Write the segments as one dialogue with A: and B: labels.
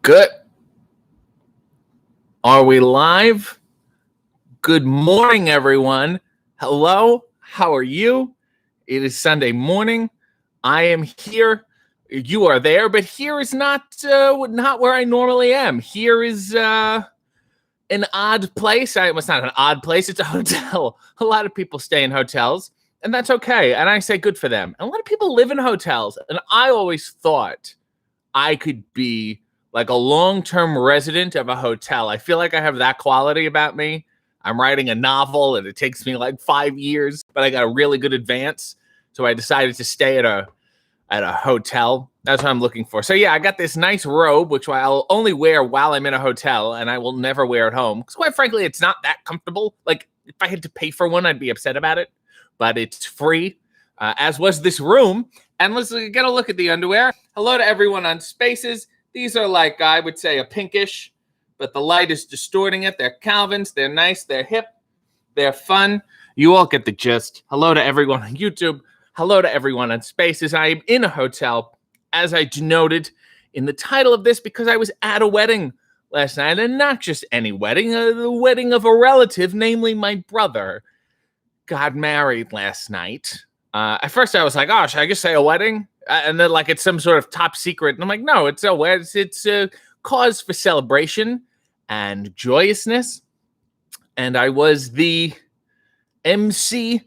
A: Good. Are we live? Good morning, everyone. Hello. How are you? It is Sunday morning. I am here. You are there, but here is not where I normally am. Here is an odd place. It's not an odd place. It's a hotel. A lot of people stay in hotels, and that's okay. And I say good for them. And a lot of people live in hotels, and I always thought I could be like a long-term resident of a hotel. I feel like I have that quality about me. I'm writing a novel and it takes me like 5 years, but I got a really good advance. So I decided to stay at a hotel. That's what I'm looking for. So yeah, I got this nice robe, which I'll only wear while I'm in a hotel, and I will never wear at home. Because quite frankly, it's not that comfortable. Like if I had to pay for one, I'd be upset about it. But it's free, as was this room. And let's get a look at the underwear. Hello to everyone on Spaces. These are like, I would say, a pinkish, but the light is distorting it. They're Calvins. They're nice. They're hip. They're fun. You all get the gist. Hello to everyone on YouTube. Hello to everyone on Spaces. I am in a hotel, as I denoted in the title of this, because I was at a wedding last night, and not just any wedding, the wedding of a relative, namely my brother, got married last night. At first, I was like, "Oh, should I just say a wedding?" And then, like, it's some sort of top secret. And I'm like, "No, it's a cause for celebration and joyousness." And I was the MC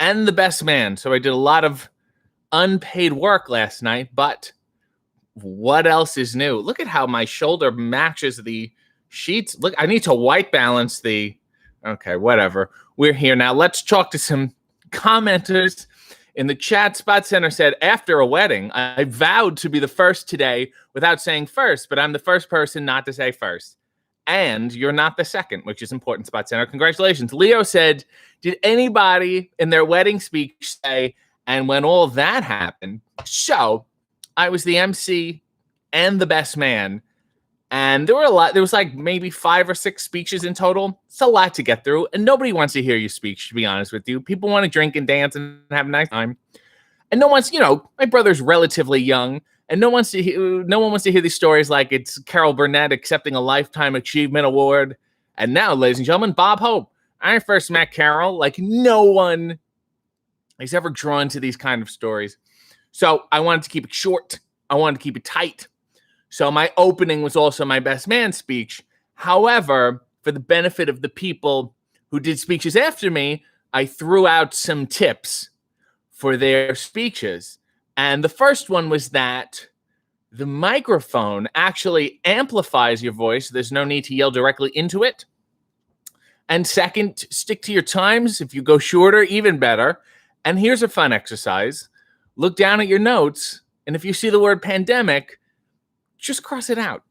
A: and the best man, so I did a lot of unpaid work last night. But what else is new? Look at how my shoulder matches the sheets. Look, I need to white balance the. Okay, whatever. We're here now. Let's talk to some commenters. In the chat, Spot Center said, after a wedding, I vowed to be the first today without saying first, but I'm the first person not to say first. And you're not the second, which is important, Spot Center. Congratulations. Leo said, did anybody in their wedding speech say, and when all that happened? So I was the MC and the best man. And there was like maybe 5 or 6 speeches in total. It's a lot to get through. And nobody wants to hear you speak, to be honest with you. People want to drink and dance and have a nice time. And no one's, my brother's relatively young. And no one wants to hear these stories like it's Carol Burnett accepting a Lifetime Achievement Award. And now, ladies and gentlemen, Bob Hope. I first met Carol. Like no one is ever drawn to these kind of stories. So I wanted to keep it short. I wanted to keep it tight. So my opening was also my best man speech. However, for the benefit of the people who did speeches after me, I threw out some tips for their speeches. And the first one was that the microphone actually amplifies your voice. There's no need to yell directly into it. And second, stick to your times. If you go shorter, even better. And here's a fun exercise. Look down at your notes. And if you see the word pandemic, just cross it out,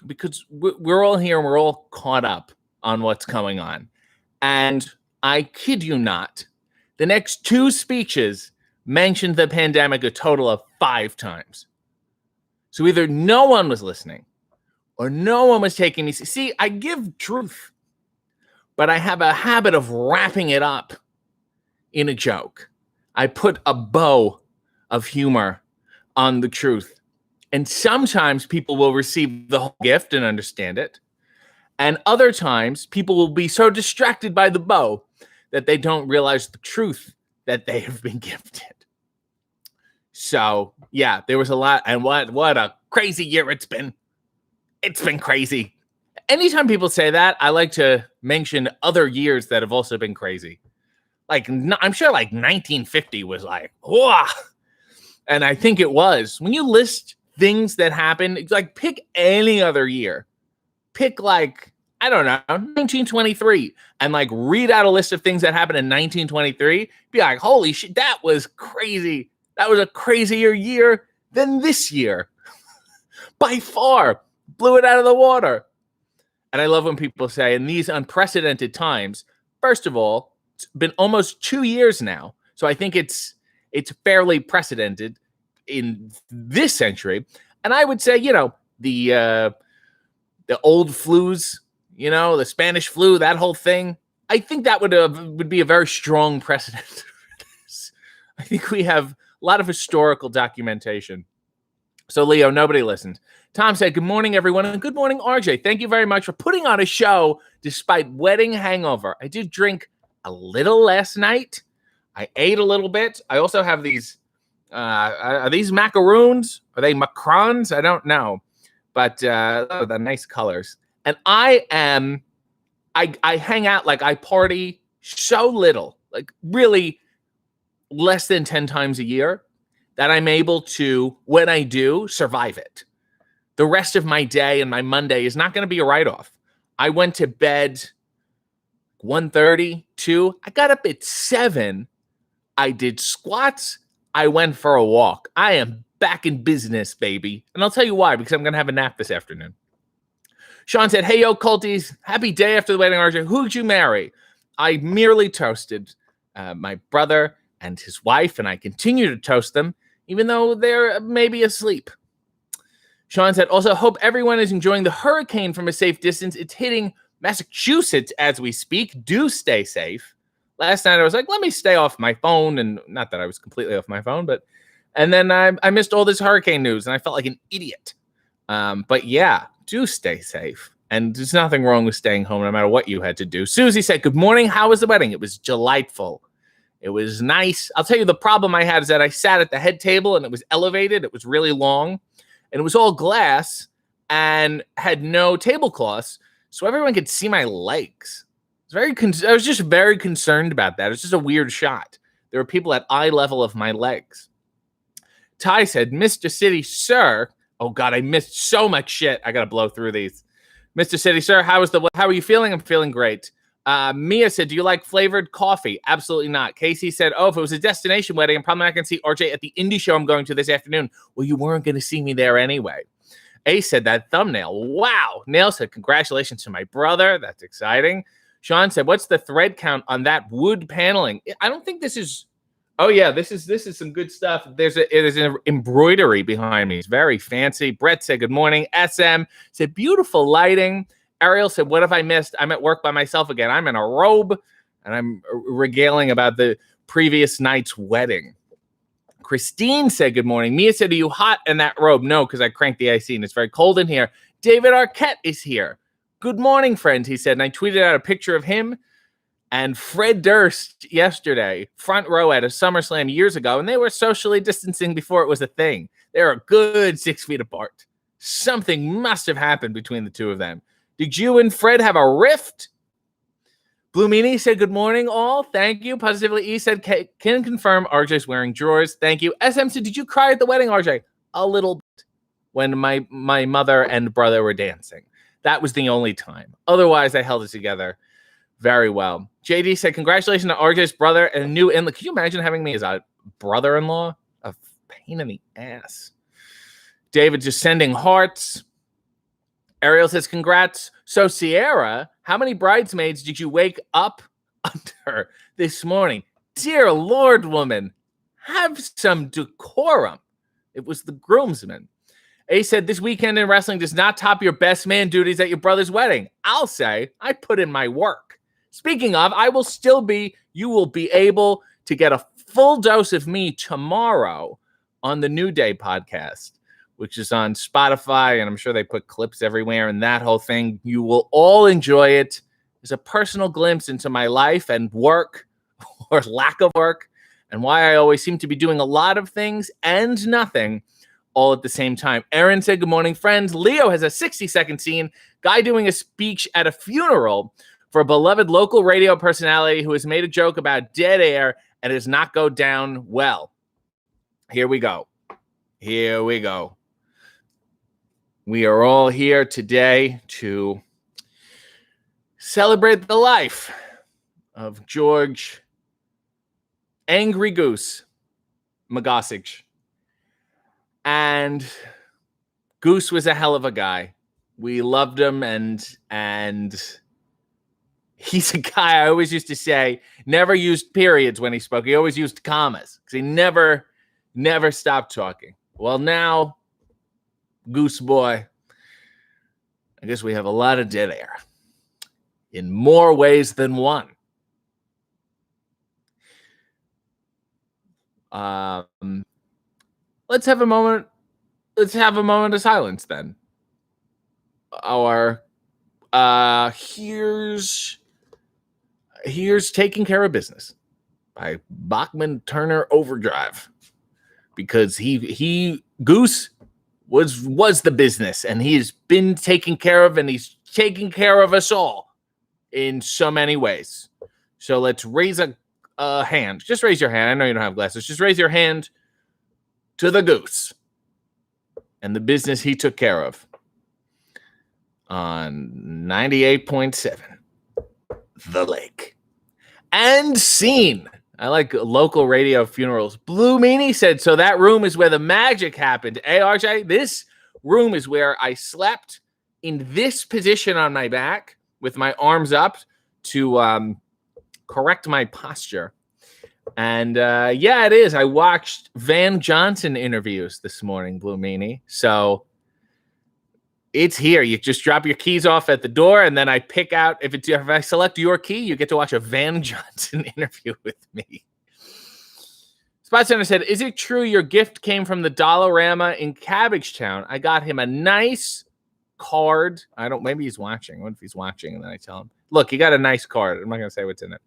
A: because we're all here and we're all caught up on what's going on. And I kid you not, the next 2 speeches mentioned the pandemic a total of 5 times. So either no one was listening or no one was taking me. See, I give truth, but I have a habit of wrapping it up in a joke. I put a bow of humor on the truth. And sometimes people will receive the whole gift and understand it. And other times people will be so distracted by the bow that they don't realize the truth that they have been gifted. So, yeah, there was a lot. And what a crazy year it's been. It's been crazy. Anytime people say that, I like to mention other years that have also been crazy. Like, I'm sure like 1950 was like, whoa. And I think it was. When you list things that happened, like pick any other year. Pick like, I don't know, 1923, and like read out a list of things that happened in 1923. Be like, holy shit, that was crazy. That was a crazier year than this year. By far. Blew it out of the water. And I love when people say, in these unprecedented times, first of all, it's been almost 2 years now. So I think it's fairly precedented in this century. And I would say, the old flus, the Spanish flu, that whole thing, I think that would be a very strong precedent for this. I think we have a lot of historical documentation So, Leo, nobody listened. Tom said, good morning, everyone, and good morning, RJ. Thank you very much for putting on a show despite wedding hangover. I did drink a little last night. I ate a little bit. I also have these, are these macaroons? Are they macrons? I don't know. But the nice colors. And I hang out, like I party so little, like really less than 10 times a year, that I'm able to, when I do, survive it. The rest of my day and my Monday is not going to be a write-off. I went to bed 1:30, 2. I got up at 7. I did squats. I went for a walk. I am back in business, baby. And I'll tell you why, because I'm going to have a nap this afternoon. Sean said, hey, yo, culties. Happy day after the wedding, RJ. Who'd you marry? I merely toasted my brother and his wife, and I continue to toast them, even though they're maybe asleep. Sean said, also, hope everyone is enjoying the hurricane from a safe distance. It's hitting Massachusetts as we speak. Do stay safe. Last night I was like, let me stay off my phone. And not that I was completely off my phone, and then I missed all this hurricane news and I felt like an idiot. But yeah, do stay safe. And there's nothing wrong with staying home no matter what you had to do. Susie said, good morning. How was the wedding? It was delightful. It was nice. I'll tell you the problem I had is that I sat at the head table and it was elevated. It was really long. And it was all glass and had no tablecloths, so everyone could see my legs. I was just very concerned about that. It was just a weird shot. There were people at eye level of my legs. Ty said, Mr. City, sir. Oh, God, I missed so much shit. I got to blow through these. Mr. City, sir, how are you feeling? I'm feeling great. Mia said, do you like flavored coffee? Absolutely not. Casey said, oh, if it was a destination wedding, I'm probably not going to see RJ at the indie show I'm going to this afternoon. Well, you weren't going to see me there anyway. Ace said, that thumbnail. Wow. Nail said, congratulations to my brother. That's exciting. Sean said, what's the thread count on that wood paneling? I don't think this is. Oh, yeah, this is some good stuff. There's an embroidery behind me. It's very fancy. Brett said, good morning. SM said, beautiful lighting. Ariel said, what have I missed? I'm at work by myself again. I'm in a robe, and I'm regaling about the previous night's wedding. Christine said, good morning. Mia said, are you hot in that robe? No, because I cranked the AC, and it's very cold in here. David Arquette is here. Good morning, friend, he said, and I tweeted out a picture of him and Fred Durst yesterday, front row at a SummerSlam years ago, and they were socially distancing before it was a thing. They're a good 6 feet apart. Something must have happened between the two of them. Did you and Fred have a rift? Blue Meanie said, good morning, all. Thank you. Positively E said, can confirm RJ's wearing drawers. Thank you. SM said, did you cry at the wedding, RJ? A little bit when my mother and brother were dancing. That was the only time. Otherwise, I held it together very well. JD said, congratulations to RJ's brother and a new in-law. Can you imagine having me as a brother-in-law? A pain in the ass. David just sending hearts. Ariel says, congrats. So, Sierra, how many bridesmaids did you wake up under this morning? Dear Lord, woman, have some decorum. It was the groomsmen. A said, this weekend in wrestling does not top your best man duties at your brother's wedding. I'll say, I put in my work. Speaking of, you will be able to get a full dose of me tomorrow on the New Day podcast, which is on Spotify, and I'm sure they put clips everywhere and that whole thing. You will all enjoy it. It's a personal glimpse into my life and work, or lack of work, and why I always seem to be doing a lot of things and nothing all at the same time. Aaron said, good morning, friends. Leo has a 60-second scene. Guy doing a speech at a funeral for a beloved local radio personality who has made a joke about dead air and does not go down well. Here we go. Here we go. We are all here today to celebrate the life of George Angry Goose Magosich. And Goose was a hell of a guy. We loved him, and he's a guy I always used to say never used periods when he spoke. He always used commas because he never stopped talking. Well, now, Goose boy, I guess we have a lot of dead air in more ways than one. Let's have a moment let's have a moment of silence then. Or here's Taking Care of Business by Bachman Turner Overdrive, because he Goose was the business, and he's been taken care of, and he's taking care of us all in so many ways. So let's raise a hand. Just raise your hand. I know you don't have glasses. Just raise your hand to the Goose and the business he took care of on 98.7 The Lake. And scene. I like local radio funerals. Blue Meanie said, so that room is where the magic happened. Hey, RJ, this room is where I slept in this position on my back with my arms up to correct my posture. And yeah, it is. I watched Van Johnson interviews this morning, Blue Meanie. So it's here. You just drop your keys off at the door, and then I pick out, if I select your key, you get to watch a Van Johnson interview with me. Spot Center said, is it true your gift came from the Dollarama in Cabbagetown? I got him a nice card. Maybe he's watching. What if he's watching? And then I tell him, look, you got a nice card. I'm not going to say what's in it.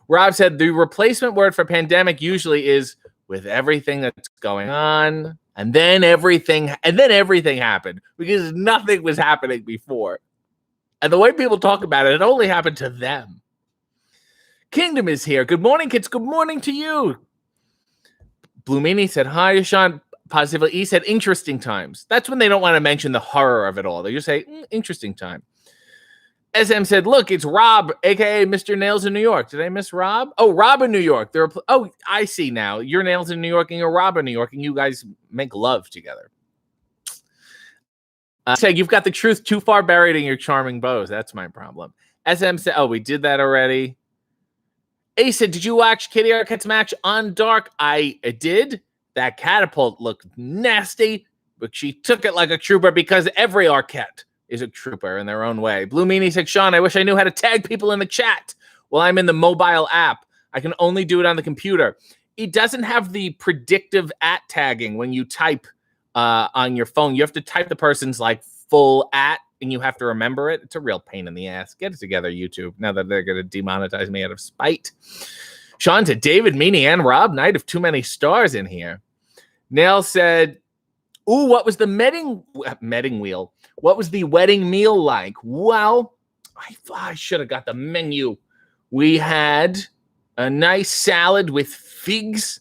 A: Rob said, the replacement word for pandemic usually is with everything that's going on. And then everything happened because nothing was happening before. And the way people talk about it, it only happened to them. Kingdom is here. Good morning, kids. Good morning to you. Blue Meanie said, hi, Sean. Positively, he said, interesting times. That's when they don't want to mention the horror of it all. They just say, interesting time. SM said, look, it's Rob, a.k.a. Mr. Nails in New York. Did I miss Rob? Oh, Rob in New York. I see now. Your Nails in New York and your Rob in New York, and you guys make love together. Said, you've got the truth too far buried in your charming bows. That's my problem. SM said, oh, we did that already. A said, did you watch Kitty Arquette's match on Dark? I did. That catapult looked nasty, but she took it like a trooper because every Arquette is a trooper in their own way. Blue Meanie said, Sean, I wish I knew how to tag people in the chat. Well, I'm in the mobile app. I can only do it on the computer. It doesn't have the predictive at tagging when you type on your phone. You have to type the person's like full at, and you have to remember it. It's a real pain in the ass. Get it together, YouTube, now that they're going to demonetize me out of spite. Sean said, David, Meanie, and Rob Knight have too many stars in here. Nail said, ooh, what was the wedding wheel? What was the wedding meal like? Well, I should have got the menu. We had a nice salad with figs.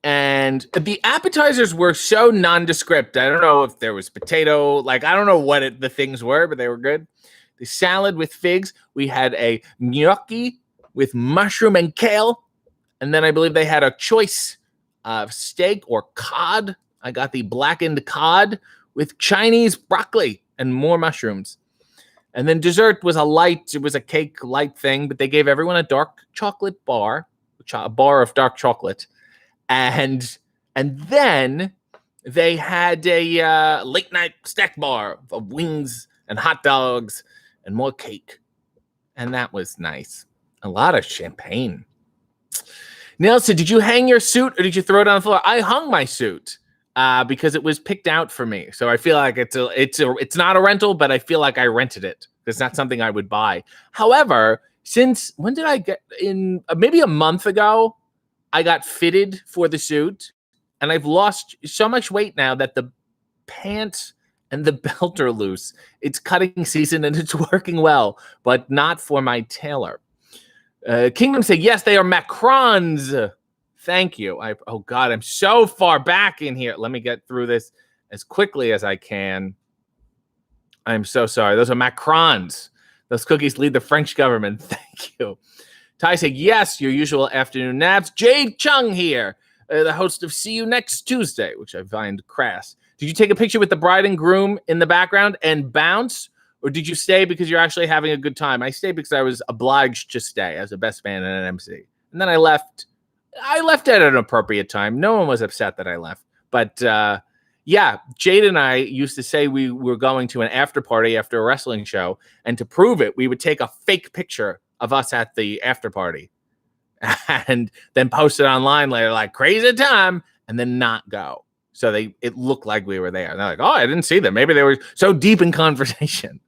A: And the appetizers were so nondescript. I don't know if there was potato. I don't know what the things were, but they were good. The salad with figs. We had a gnocchi with mushroom and kale. And then I believe they had a choice of steak or cod. I got the blackened cod with Chinese broccoli and more mushrooms. And then dessert was it was a cake light thing, but they gave everyone a dark chocolate bar, a bar of dark chocolate. And then they had a late night snack bar of wings and hot dogs and more cake. And that was nice. A lot of champagne. Nelson, did you hang your suit or did you throw it on the floor? I hung my suit because it was picked out for me. So I feel like it's not a rental, but I feel like I rented it. It's not something I would buy. However, when did I get in? Maybe a month ago, I got fitted for the suit, and I've lost so much weight now that the pants and the belt are loose. It's cutting season and it's working well, but not for my tailor. Kingdom said, yes, they are Macrons. Thank you. Oh, God, I'm so far back in here. Let me get through this as quickly as I can. I'm so sorry. Those are Macrons. Those cookies lead the French government. Thank you. Ty said, yes, your usual afternoon naps. Jade Chung here, the host of See You Next Tuesday, which I find crass. Did you take a picture with the bride and groom in the background and bounce? Or did you stay because you're actually having a good time? I stayed because I was obliged to stay as a best man and an MC. And then I left. I left at an appropriate time. No one was upset that I left. But yeah, Jade and I used to say we were going to an after party after a wrestling show. And to prove it, we would take a fake picture of us at the after party and then post it online later like crazy time and then not go. So it looked like we were there. And they're like, oh, I didn't see them. Maybe they were so deep in conversation.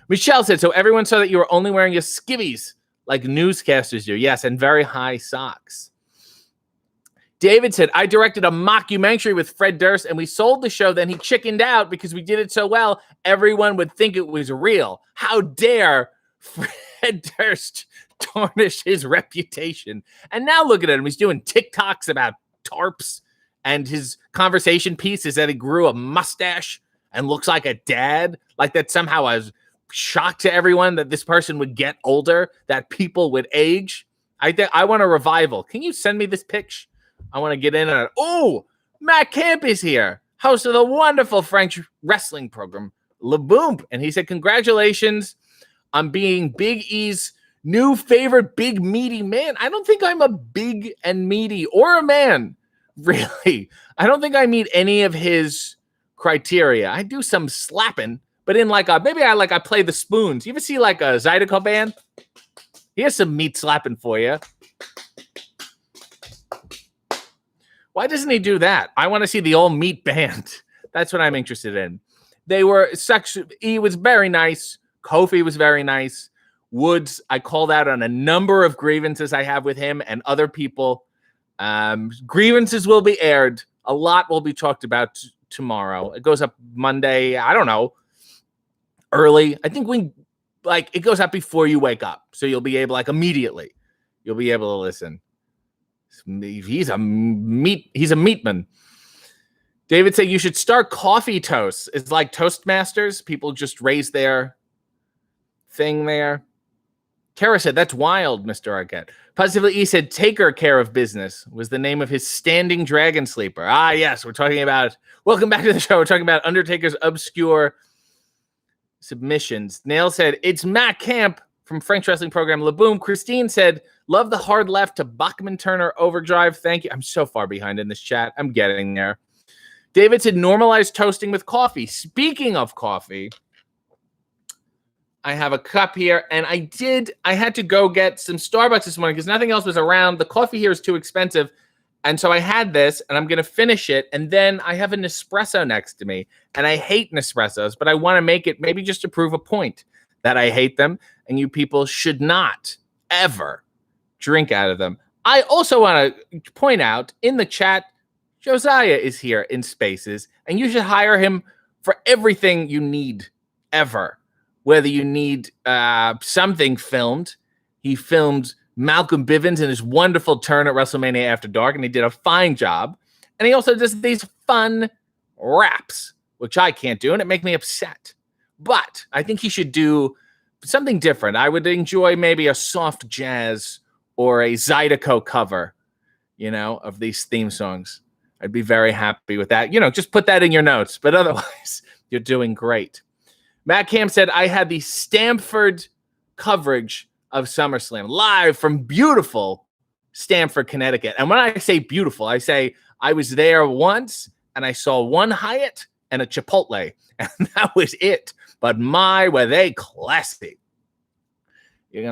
A: Michelle said, so everyone saw that you were only wearing your skivvies like newscasters do. Yes, and very high socks. David said, I directed a mockumentary with Fred Durst, and we sold the show. Then he chickened out because we did it so well, everyone would think it was real. How dare Fred Durst tarnish his reputation? And now look at him. He's doing TikToks about tarps, and his conversation piece is that he grew a mustache and looks like a dad. Like that somehow I was shocked to everyone that this person would get older, that people would age. I want a revival. Can you send me this pitch? I want to get in on it. Oh, Matt Camp is here, host of the wonderful French wrestling program, Le Boom. And he said, congratulations on being Big E's new favorite big meaty man. I don't think I'm a big and meaty or a man, really. I don't think I meet any of his criteria. I do some slapping, but in like maybe I play the spoons. You ever see like a Zydeco band? Here's some meat slapping for you. Why doesn't he do that? I want to see the old meat band. That's what I'm interested in. He was very nice. Kofi was very nice. Woods, I called out on a number of grievances I have with him and other people. Grievances will be aired. A lot will be talked about tomorrow. It goes up Monday. I don't know. Early. I think it goes up before you wake up. So you'll be able, immediately, you'll be able to listen. He's a meatman. David said you should start coffee toasts. It's like Toastmasters. People just raise their thing there. Kara said, that's wild, Mr. Arquette. Positively E said, Taker Care of Business was the name of his standing dragon sleeper. Ah, yes, welcome back to the show. We're talking about Undertaker's obscure submissions. Nail said, it's Matt Camp from French wrestling program Le Boom. Christine said, love the hard left to Bachman Turner Overdrive. Thank you. I'm so far behind in this chat. I'm getting there. David said, normalize toasting with coffee. Speaking of coffee, I have a cup here, and I had to go get some Starbucks this morning because nothing else was around. The coffee here is too expensive. And so I had this, and I'm going to finish it. And then I have an Nespresso next to me, and I hate Nespressos, but I want to make it maybe just to prove a point that I hate them, and you people should not ever drink out of them. I also want to point out in the chat, Josiah is here in Spaces, and you should hire him for everything you need ever. Whether you need something filmed, he filmed Malcolm Bivens in his wonderful turn at WrestleMania After Dark, and he did a fine job. And he also does these fun raps, which I can't do, and it makes me upset. But I think he should do something different. I would enjoy maybe a soft jazz or a Zydeco cover, of these theme songs. I'd be very happy with that. Just put that in your notes. But otherwise, you're doing great. Matt Cam said, I had the Stamford coverage of SummerSlam live from beautiful Stamford, Connecticut. And when I say beautiful, I say I was there once and I saw one Hyatt and a Chipotle, and that was it. But my, were they classy. You're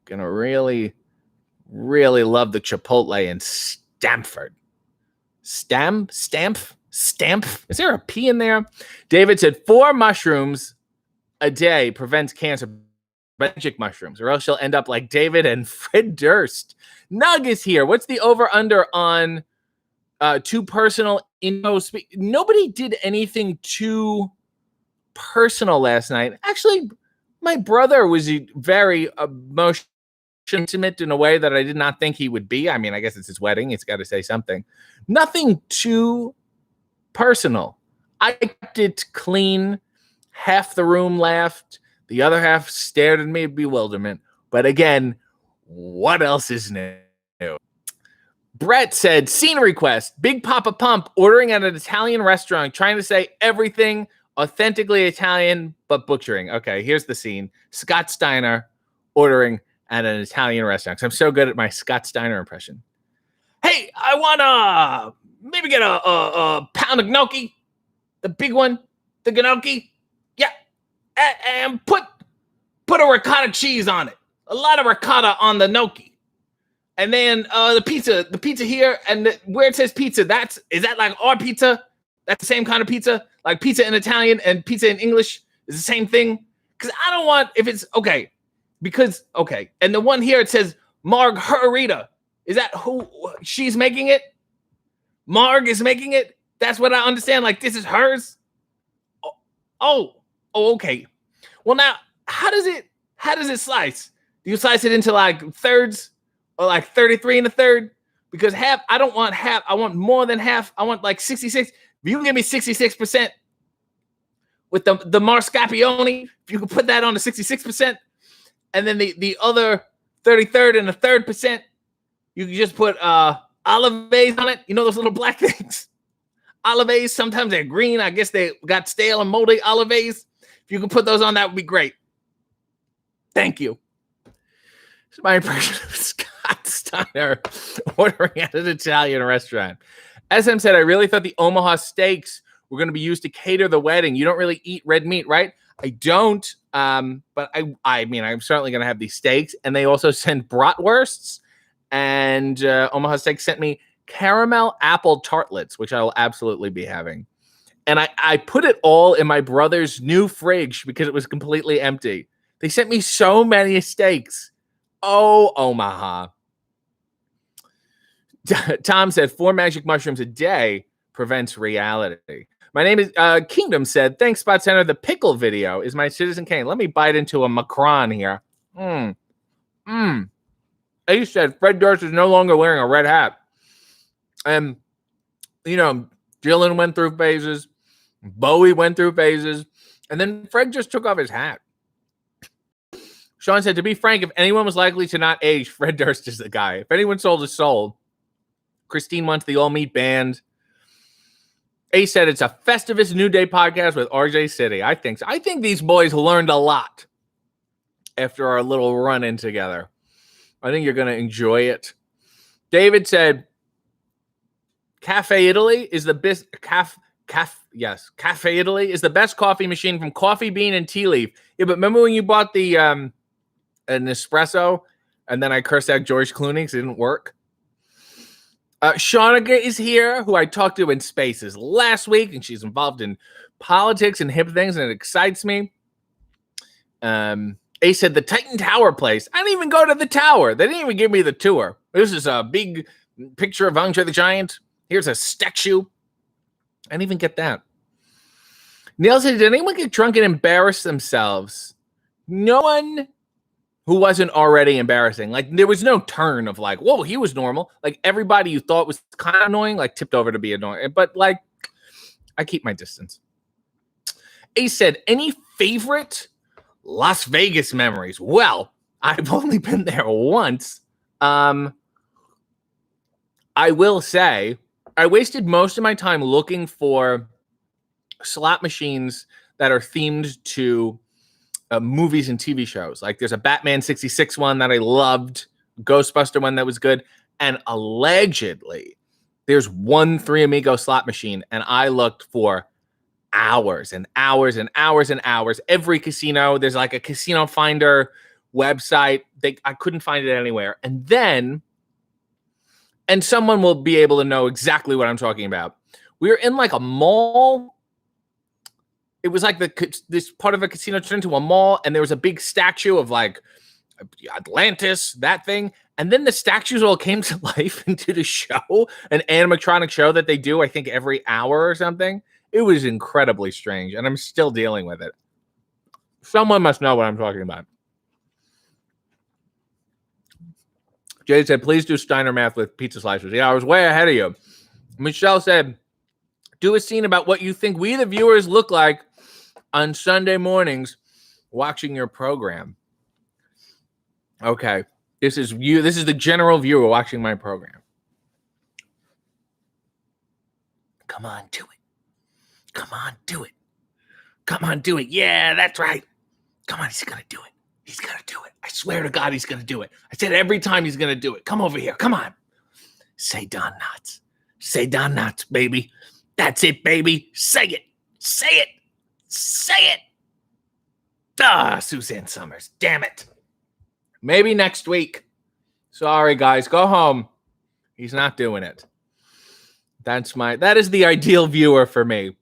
A: gonna really, really love the Chipotle in Stamford. Stamp? Is there a P in there? David said 4 mushrooms a day prevents cancer. Magic mushrooms, or else you'll end up like David and Fred Durst. Nug is here. What's the over-under on too personal info? Nobody did anything too personal last night. Actually, my brother was very emotionally intimate in a way that I did not think he would be. I mean, I guess it's his wedding. He's got to say something. Nothing too personal. I kept it clean. Half the room laughed. The other half stared at me in bewilderment. But again, what else is new? Brett said, scene request, Big Papa Pump ordering at an Italian restaurant, trying to say everything authentically Italian, but butchering. Okay, here's the scene. Scott Steiner ordering at an Italian restaurant. I'm so good at my Scott Steiner impression. Hey, I want to maybe get a pound of gnocchi. The big one, the gnocchi. Yeah. And put a ricotta cheese on it. A lot of ricotta on the gnocchi. And then the pizza here, and where it says pizza, is that like our pizza? That's the same kind of pizza, like pizza in Italian and pizza in English is the same thing. Because I don't want if it's okay, and the one here it says Margherita. Is that who she's making it? Marg is making it. That's what I understand. Like this is hers. Oh, okay. Well, now how does it slice? Do you slice it into like thirds? Or like 33 and a third, because half, I don't want half, I want more than half. I want like 66. If you can give me 66% with the mascarpone, if you can put that on the 66%, and then the other 33rd and a third percent, you can just put olives on it. You know those little black things? Olives, sometimes they're green. I guess they got stale and moldy olives. If you can put those on, that would be great. Thank you. It's my impression of Scott Steiner ordering at an Italian restaurant. SM said, I really thought the Omaha steaks were going to be used to cater the wedding. You don't really eat red meat, right? I don't, but I mean, I'm certainly going to have these steaks. And they also send bratwursts. And Omaha Steaks sent me caramel apple tartlets, which I will absolutely be having. And I put it all in my brother's new fridge because it was completely empty. They sent me so many steaks. Oh, Omaha. Tom said 4 magic mushrooms a day prevents reality. My name is Kingdom said, thanks, Spot Center. The pickle video is my Citizen Kane. Let me bite into a Macron here. He said Fred Durst is no longer wearing a red hat. And, you know, Dylan went through phases. Bowie went through phases. And then Fred just took off his hat. Sean said, to be frank, if anyone was likely to not age, Fred Durst is the guy. If anyone sold his soul, Christine wants the all-meat band. Ace said, it's a Festivus New Day podcast with RJ City. I think so. I think these boys learned a lot after our little run-in together. I think you're going to enjoy it. David said, Cafe Italy is the best. Cafe Italy is the best coffee machine from Coffee Bean and Tea Leaf. Yeah, but remember when you bought the an espresso, and then I cursed out George Clooney because it didn't work. Shaunaga is here, who I talked to in Spaces last week, and she's involved in politics and hip things, and it excites me. Ace said the Titan Tower place. I didn't even go to the tower. They didn't even give me the tour. This is a big picture of Andre the Giant. Here's a statue. I didn't even get that. Neil said, did anyone get drunk and embarrass themselves? No one who wasn't already embarrassing. Like, there was no turn of like, whoa, he was normal. Like, everybody you thought was kind of annoying, like, tipped over to be annoying. But, like, I keep my distance. Ace said, any favorite Las Vegas memories? Well, I've only been there once. I will say, I wasted most of my time looking for slot machines that are themed to movies and TV shows. Like there's a Batman 66 one that I loved, Ghostbuster one that was good, and allegedly there's one Three Amigo slot machine, and I looked for hours and hours and hours and hours. Every casino, there's like a casino finder website. I couldn't find it anywhere. And someone will be able to know exactly what I'm talking about. We were in like a mall. It was like this part of a casino turned into a mall, and there was a big statue of like Atlantis, that thing. And then the statues all came to life into the show, an animatronic show that they do, I think, every hour or something. It was incredibly strange, and I'm still dealing with it. Someone must know what I'm talking about. Jay said, please do Steiner math with pizza slices. Yeah, I was way ahead of you. Michelle said, do a scene about what you think we, the viewers, look like on Sunday mornings watching your program. Okay. This is you. This is the general viewer watching my program. Come on, do it. Come on, do it. Come on, do it. Yeah, that's right. Come on, he's going to do it. He's going to do it. I swear to God, he's going to do it. I said every time he's going to do it. Come over here. Come on. Say Don Knotts. Say Don Knotts, baby. That's it, baby. Say it. Say it. Say it. Ah, Suzanne Summers. Damn it. Maybe next week. Sorry, guys. Go home. He's not doing it. That is the ideal viewer for me.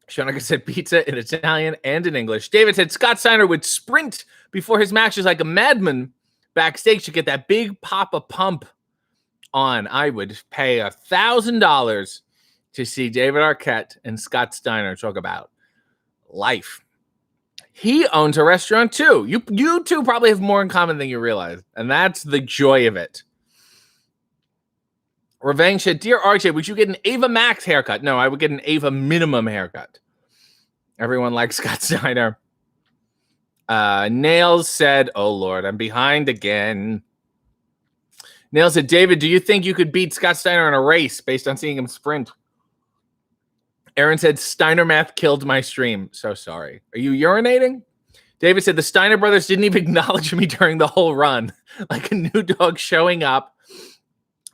A: Shonika said pizza in Italian and in English. David said Scott Steiner would sprint before his matches like a madman backstage to get that big Papa pump on. I would pay $1,000 to see David Arquette and Scott Steiner talk about life. He owns a restaurant too. You two probably have more in common than you realize, and that's the joy of it. Revenge said, Dear RJ, would you get an Ava Max haircut? No, I would get an Ava minimum haircut. Everyone likes Scott Steiner. Nails said, oh, Lord, I'm behind again. Nails said, David, do you think you could beat Scott Steiner in a race based on seeing him sprint? Aaron said, Steiner math killed my stream. So sorry. Are you urinating? David said, the Steiner brothers didn't even acknowledge me during the whole run. Like a new dog showing up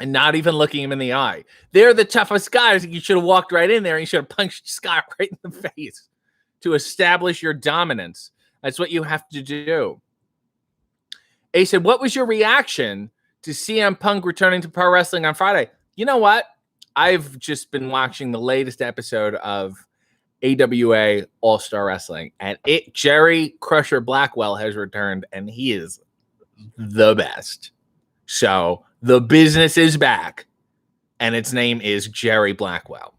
A: and not even looking him in the eye. They're the toughest guys. You should have walked right in there and you should have punched Scott right in the face to establish your dominance. That's what you have to do. A said, what was your reaction to CM Punk returning to pro wrestling on Friday? You know what? I've just been watching the latest episode of AWA All-Star Wrestling, and Jerry Crusher Blackwell has returned, and he is the best. So the business is back, and its name is Jerry Blackwell.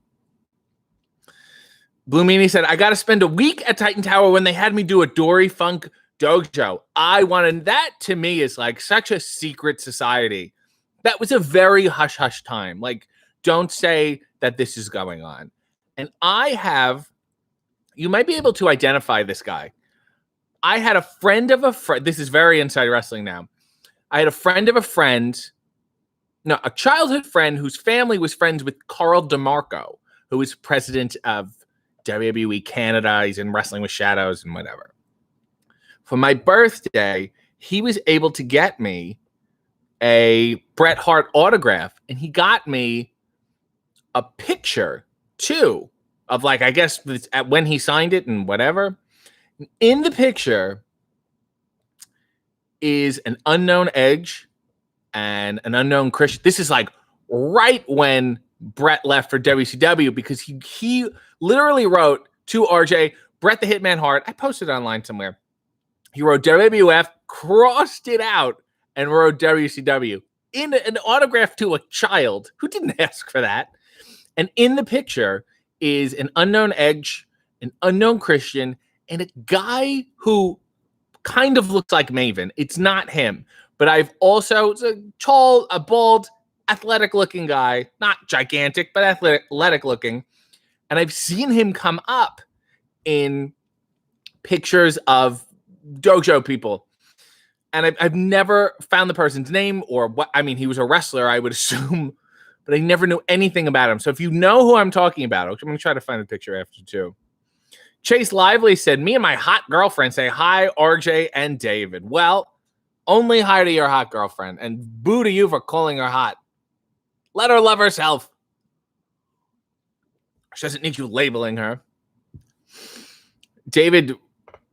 A: Blue Meanie said, I got to spend a week at Titan Tower when they had me do a Dory Funk dojo. That to me is like such a secret society. That was a very hush-hush time. Like, don't say that this is going on. And you might be able to identify this guy. I had a friend of a friend. This is very inside wrestling now. I had a friend of a friend, a childhood friend whose family was friends with Carl DeMarco, who is president of WWE Canada. He's in Wrestling with Shadows and whatever. For my birthday, he was able to get me a Bret Hart autograph, and he got me a picture too of, like, I guess when he signed it and whatever. In the picture is an unknown Edge and an unknown Christian. This is like right when Bret left for WCW, because he literally wrote to RJ, Bret the Hitman Hart. I posted it online somewhere. He wrote WWF, crossed it out, and wrote WCW in an autograph to a child who didn't ask for that. And in the picture is an unknown Edge, an unknown Christian, and a guy who kind of looks like Maven. It's not him, but it's a tall, a bald, athletic-looking guy, not gigantic, but athletic-looking. And I've seen him come up in pictures of dojo people. And I've never found the person's name or what. I mean, he was a wrestler, I would assume, but I never knew anything about him. So if you know who I'm talking about, I'm going to try to find the picture after too. Chase Lively said, me and my hot girlfriend say hi, RJ and David. Well, only hi to your hot girlfriend, and boo to you for calling her hot. Let her love herself. She doesn't need you labeling her. David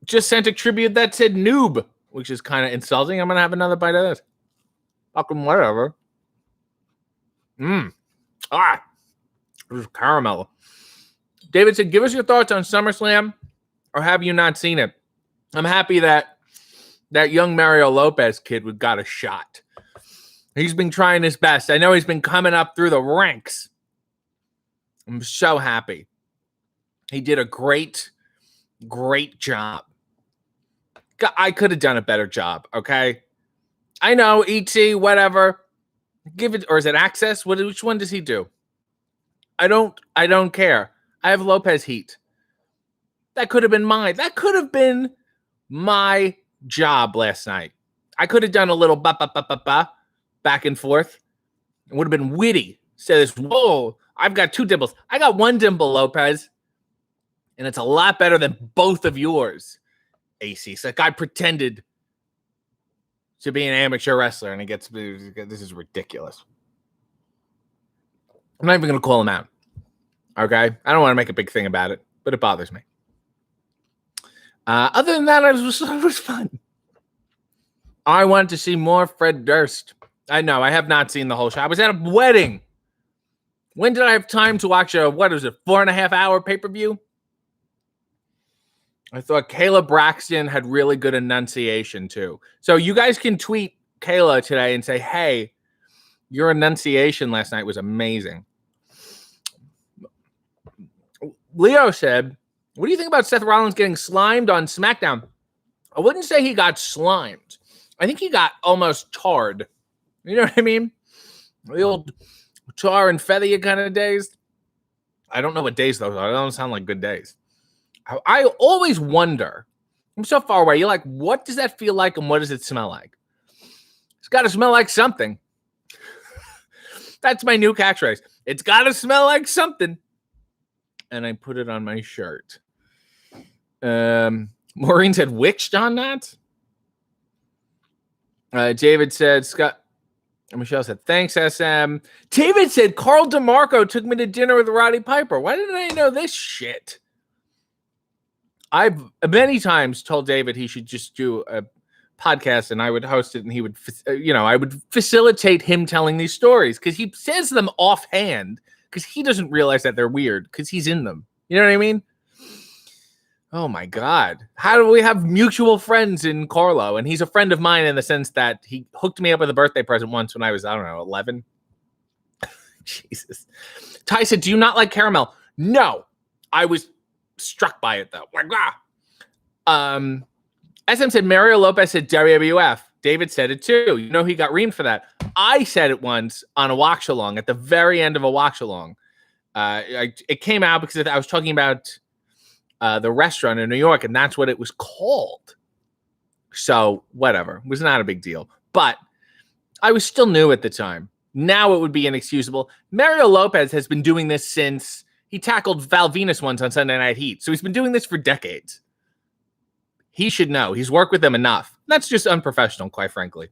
A: just sent a tribute that said noob, which is kind of insulting. I'm going to have another bite of this. Fucking whatever. This is caramel. David said, give us your thoughts on SummerSlam, or have you not seen it? I'm happy that young Mario Lopez kid got a shot. He's been trying his best. I know he's been coming up through the ranks. I'm so happy. He did a great job. I could have done a better job, okay? I know, ET, whatever. Give it, or is it Access? Which one does he do? I don't care. I have Lopez heat. That could have been mine. That could have been my job last night. I could have done a little back and forth. It would have been witty. Say this, whoa, I've got two dimples. I got one dimple, Lopez. And it's a lot better than both of yours, AC. So that guy pretended to be an amateur wrestler, and this is ridiculous. I'm not even going to call him out. Okay? I don't want to make a big thing about it, but it bothers me. Other than that, it was fun. I want to see more Fred Durst. I know, I have not seen the whole show. I was at a wedding. When did I have time to watch a, 4.5 hour pay-per-view? I thought Kayla Braxton had really good enunciation, too. So you guys can tweet Kayla today and say, hey, your enunciation last night was amazing. Leo said, what do you think about Seth Rollins getting slimed on SmackDown? I wouldn't say he got slimed. I think he got almost tarred. You know what I mean? The old tar and feather you kind of days. I don't know what days those are. They don't sound like good days. I always wonder. I'm so far away. You're like, what does that feel like and what does it smell like? It's got to smell like something. That's my new catchphrase. It's got to smell like something. And I put it on my shirt. Maureen said, witched on that? David said, Scott. Michelle said, thanks, SM. David said, Carl DeMarco took me to dinner with Roddy Piper. Why didn't I know this shit? I've many times told David he should just do a podcast and I would host it and he would, I would facilitate him telling these stories because he says them offhand because he doesn't realize that they're weird because he's in them. You know what I mean? Oh my God. How do we have mutual friends in Carlo? And he's a friend of mine in the sense that he hooked me up with a birthday present once when I was, 11. Jesus. Ty said, do you not like caramel? No. I was struck by it though. Like, SM said, Mario Lopez said WWF. David said it too. You know, he got reamed for that. I said it once on a watch along at the very end of a watch along. It came out because I was talking about the restaurant in New York, and that's what it was called. So whatever, it was not a big deal, but I was still new at the time. Now it would be inexcusable. Mario Lopez has been doing this since he tackled Val Venus once on Sunday Night Heat. So he's been doing this for decades. He should know. He's worked with them enough. That's just unprofessional, quite frankly.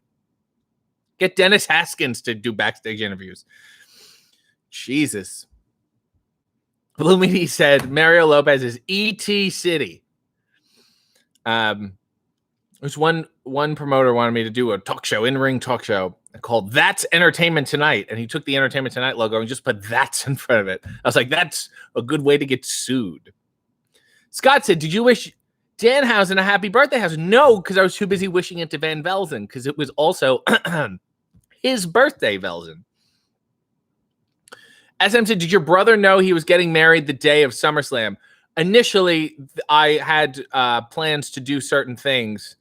A: Get Dennis Haskins to do backstage interviews. Jesus. Blumini said Mario Lopez is E.T. City. There's one promoter wanted me to do a talk show, in-ring talk show called That's Entertainment Tonight. And he took the Entertainment Tonight logo and just put That's in front of it. I was like, that's a good way to get sued. Scott said, did you wish Danhausen a happy birthday? House? No, because I was too busy wishing it to Van Velzen because it was also his birthday, Velzen. SM said, did your brother know he was getting married the day of SummerSlam? Initially, I had plans to do certain things,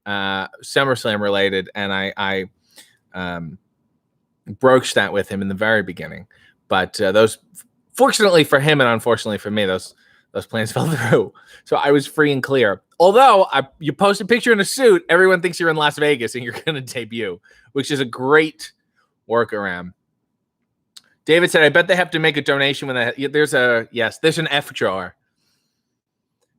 A: SummerSlam related, and I broached that with him in the very beginning. But those, fortunately for him and unfortunately for me, those plans fell through. So I was free and clear. Although you post a picture in a suit, everyone thinks you're in Las Vegas and you're going to debut, which is a great workaround. David said, I bet they have to make a donation when there's an F jar.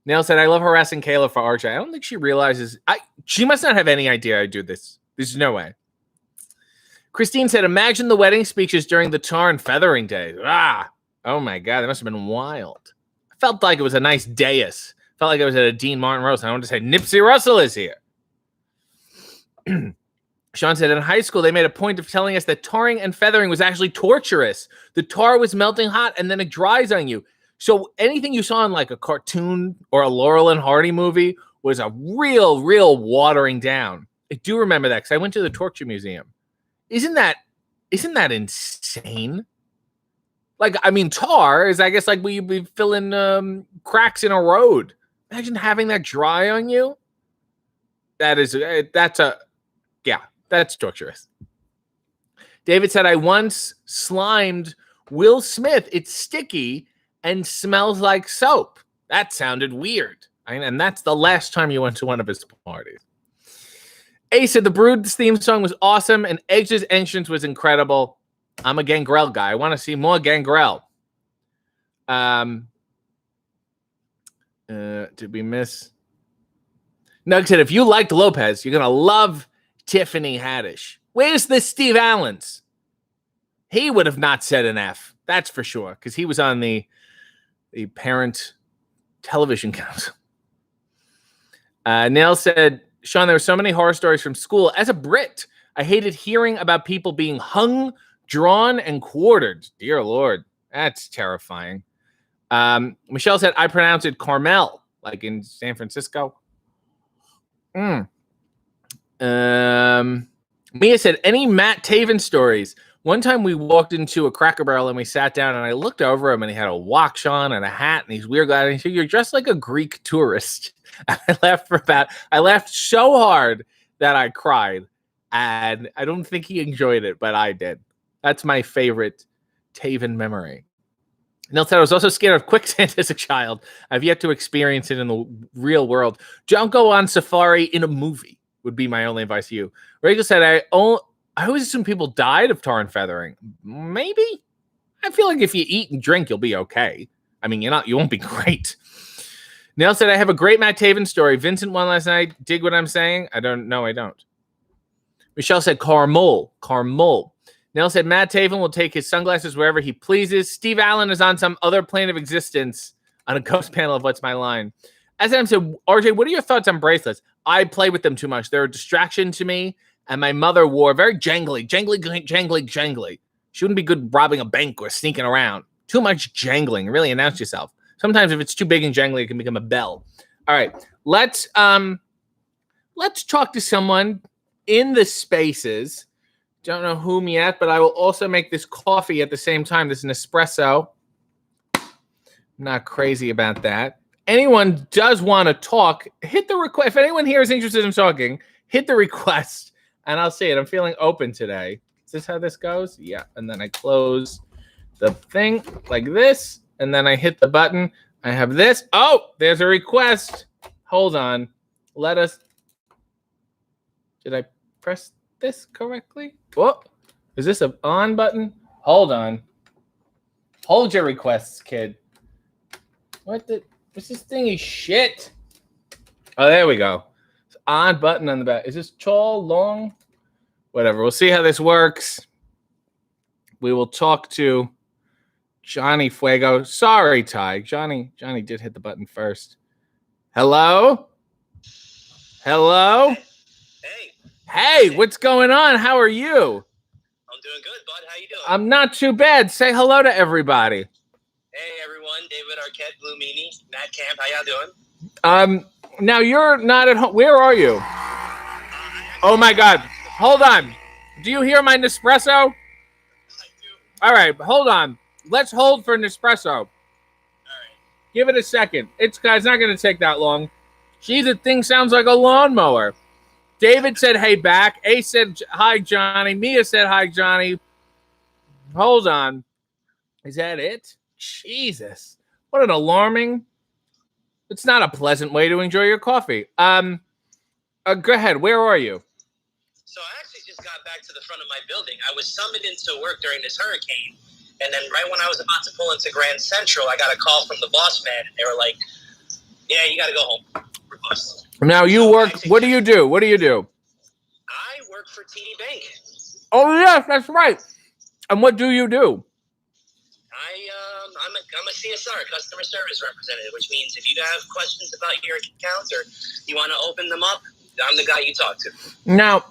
A: Neil said, I love harassing Kayla for RJ. I don't think she realizes. She must not have any idea I do this. There's no way. Christine said, imagine the wedding speeches during the tar and feathering days. Oh my God, that must have been wild. I felt like it was a nice dais. Felt like I was at a Dean Martin roast. I wanted to say, Nipsey Russell is here. Sean said, in high school, they made a point of telling us that tarring and feathering was actually torturous. The tar was melting hot, and then it dries on you. So anything you saw in like a cartoon or a Laurel and Hardy movie was a real watering down. I do remember that because I went to the Torture Museum. Isn't that insane? Like, I mean, tar is, I guess, like we be filling cracks in a road. Imagine having that dry on you. That's torturous. David said, I once slimed Will Smith. It's sticky and smells like soap. That sounded weird. And that's the last time you went to one of his parties. A said, the Brood's theme song was awesome and Edge's entrance was incredible. I'm a Gangrel guy. I want to see more Gangrel. Did we miss? Nug said, if you liked Lopez, you're going to love Tiffany Haddish. Where's this Steve Allens? He would have not said an F. That's for sure. Because he was on the parent television council. Neil said, Sean, there were so many horror stories from school. As a Brit, I hated hearing about people being hung, drawn, and quartered. Dear Lord, that's terrifying. Michelle said, I pronounce it Carmel, like in San Francisco. Mia said, any Matt Taven stories? One time we walked into a Cracker Barrel and we sat down and I looked over him and he had a watch on and a hat and these weird glasses. And he said, you're dressed like a Greek tourist. I laughed so hard that I cried. And I don't think he enjoyed it, but I did. That's my favorite Taven memory. Nell said, I was also scared of quicksand as a child. I've yet to experience it in the real world. Don't go on safari in a movie would be my only advice to you. Rachel said, I always assume people died of tar and feathering. Maybe. I feel like if you eat and drink, you'll be okay. I mean, you won't be great. Nell said, I have a great Matt Taven story. Vincent won last night. Dig what I'm saying? I don't. Michelle said, Carmel. Nell said, Matt Taven will take his sunglasses wherever he pleases. Steve Allen is on some other plane of existence on a ghost panel of What's My Line. As Adam said, RJ, what are your thoughts on bracelets? I play with them too much. They're a distraction to me. And my mother wore very jangly. She wouldn't be good robbing a bank or sneaking around. Too much jangling. Really announce yourself. Sometimes if it's too big and jangly, it can become a bell. All right. Let's talk to someone in the spaces. Don't know whom yet, but I will also make this coffee at the same time. This is an espresso. I'm not crazy about that. Anyone does want to talk, hit the request. If anyone here is interested in talking, hit the request, and I'll see it. I'm feeling open today. Is this how this goes? Yeah. And then I close the thing like this, and then I hit the button. I have this. Oh, there's a request. Hold on. Did I press this correctly? Whoa. Is this an on button? Hold on. Hold your requests, kid. What's this thingy shit? Oh, there we go. It's on button on the back. Is this tall, long? Whatever. We'll see how this works. We will talk to Johnny Fuego. Sorry, Ty. Johnny did hit the button first. Hello? Hey, what's going on? How are you?
B: I'm doing good, bud. How you doing?
A: I'm not too bad. Say hello to everybody.
B: Hey, everyone. David Arquette, Blue Meanie, Matt Camp. How y'all doing?
A: Now you're not at home. Where are you? Oh my God. Hold on. Do you hear my Nespresso?
B: I do.
A: All right, hold on. Let's hold for Nespresso.
B: All right.
A: Give it a second. It's not going to take that long. Gee, the thing sounds like a lawnmower. David said, hey, back. A said, hi, Johnny. Mia said, hi, Johnny. Hold on. Is that it? Jesus. What an alarming. It's not a pleasant way to enjoy your coffee. Go ahead. Where are you?
B: So I actually just got back to the front of my building. I was summoned into work during this hurricane. And then right when I was about to pull into Grand Central, I got a call from the boss man. And they were like, yeah, you got to go home. We're busted.
A: Now you work. What do you do?
B: I work for TD Bank.
A: Oh yes, that's right. And what do you do?
B: I'm a CSR, customer service representative, which means if you have questions about your accounts or you want to open them up, I'm the guy you talk to.
A: Now,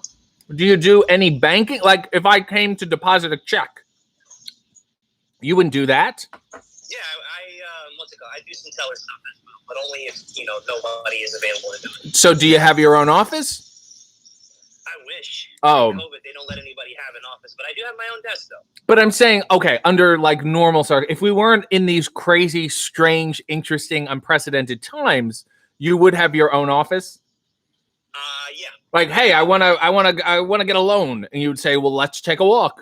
A: do you do any banking? Like if I came to deposit a check, you wouldn't do that?
B: Yeah, what's it called? I do some teller stuff as well, but only if nobody is available to do it.
A: So do you have your own office?
B: I wish.
A: Oh.
B: COVID, they don't let anybody have an office, but I do have my own desk though.
A: But I'm saying, okay, under like normal if we weren't in these crazy, strange, interesting, unprecedented times, you would have your own office?
B: Yeah.
A: Like, hey, I want to get a loan, and you would say, well, let's take a walk.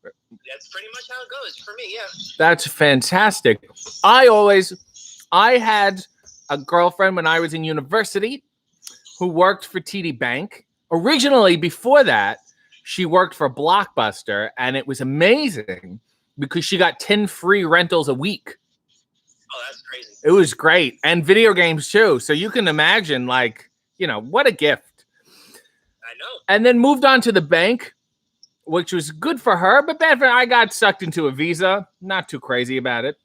B: That's pretty much how it goes for me, yeah.
A: That's fantastic. I had a girlfriend when I was in university who worked for TD Bank. Originally, before that, she worked for Blockbuster, and it was amazing because she got 10 free rentals a week.
B: Oh, that's crazy.
A: It was great. And video games, too. So you can imagine, like, what a gift.
B: I know.
A: And then moved on to the bank, which was good for her, but bad for I got sucked into a visa. Not too crazy about it.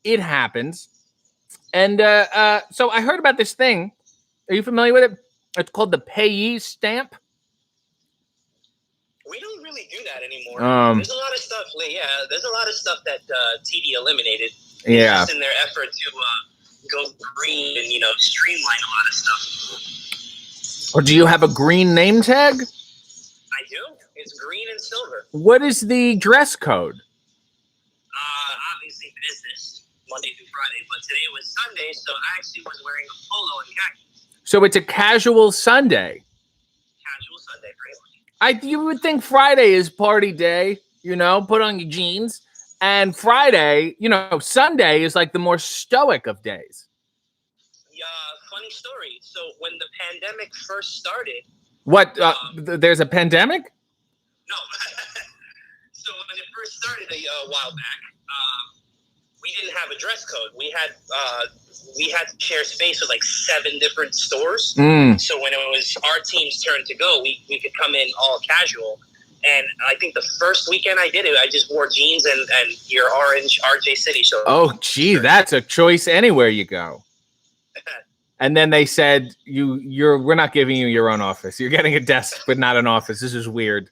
A: It happens. And so I heard about this thing Are you familiar with it? It's called the payee stamp.
B: We don't really do that anymore. There's a lot of stuff. Yeah, there's a lot of stuff that TD eliminated.
A: Yeah.
B: Just in their effort to go green and streamline a lot of stuff.
A: Or do you have a green name tag?
B: I do. It's green and silver.
A: What is the dress code?
B: Obviously business, Monday through Friday, but today was Sunday, so I actually was wearing a polo and khakis.
A: So it's a casual Sunday.
B: Casual Sunday, pretty much.
A: You would think Friday is party day, put on your jeans. And Friday, Sunday is like the more stoic of days.
B: Yeah, funny story. So when the pandemic first started...
A: What? There's a pandemic?
B: No. So when it first started a while back, we didn't have a dress code. We had to share space with like 7 different stores. So when it was our team's turn to go, we could come in all casual. And I think the first weekend I did it, I just wore jeans and your orange RJ City shirt.
A: Oh, gee, that's a choice anywhere you go. And then they said, we're not giving you your own office. You're getting a desk, but not an office. This is weird.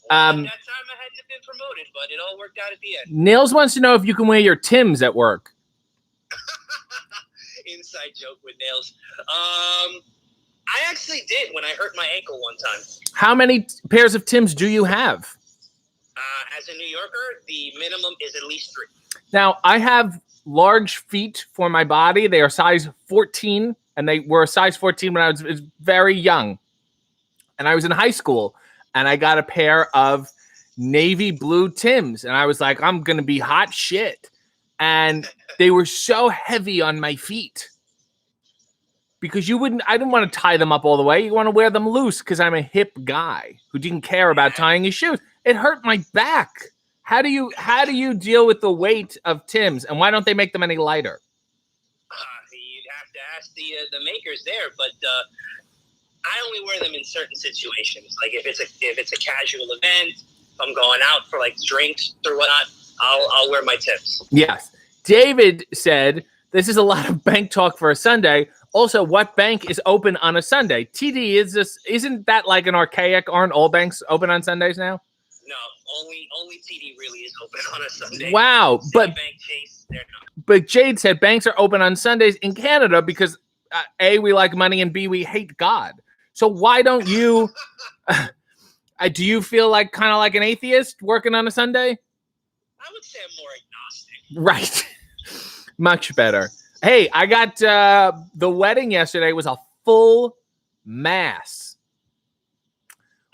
B: At that time, I hadn't been promoted, but it all worked out at the end.
A: Nails wants to know if you can wear your Timbs at work.
B: Inside joke with Nails. I actually did when I hurt my ankle one time.
A: How many pairs of Timbs do you have?
B: As a New Yorker, the minimum is at least 3.
A: Now, I have large feet for my body. They are size 14, and they were a size 14 when I was very young. And I was in high school, and I got a pair of navy blue Timbs, and I was like, I'm going to be hot shit. And they were so heavy on my feet. Because I didn't want to tie them up all the way. You want to wear them loose because I'm a hip guy who didn't care about tying his shoes. It hurt my back. How do you deal with the weight of Timbs, and why don't they make them any lighter?
B: You'd have to ask the makers there, but I only wear them in certain situations. Like if it's a casual event, if I'm going out for like drinks or whatnot, I'll wear my Timbs.
A: Yes. David said, this is a lot of bank talk for a Sunday. Also, what bank is open on a Sunday? TD, isn't that like an archaic? Aren't all banks open on Sundays now?
B: No, only TD really is open on a Sunday.
A: Wow,
B: Bank, Chase, they're not.
A: But Jade said banks are open on Sundays in Canada because A, we like money, and B, we hate God. So why don't you? Do you feel like kind of like an atheist working on a Sunday?
B: I would say I'm more agnostic.
A: Right, much better. Hey, I got the wedding yesterday was a full mass.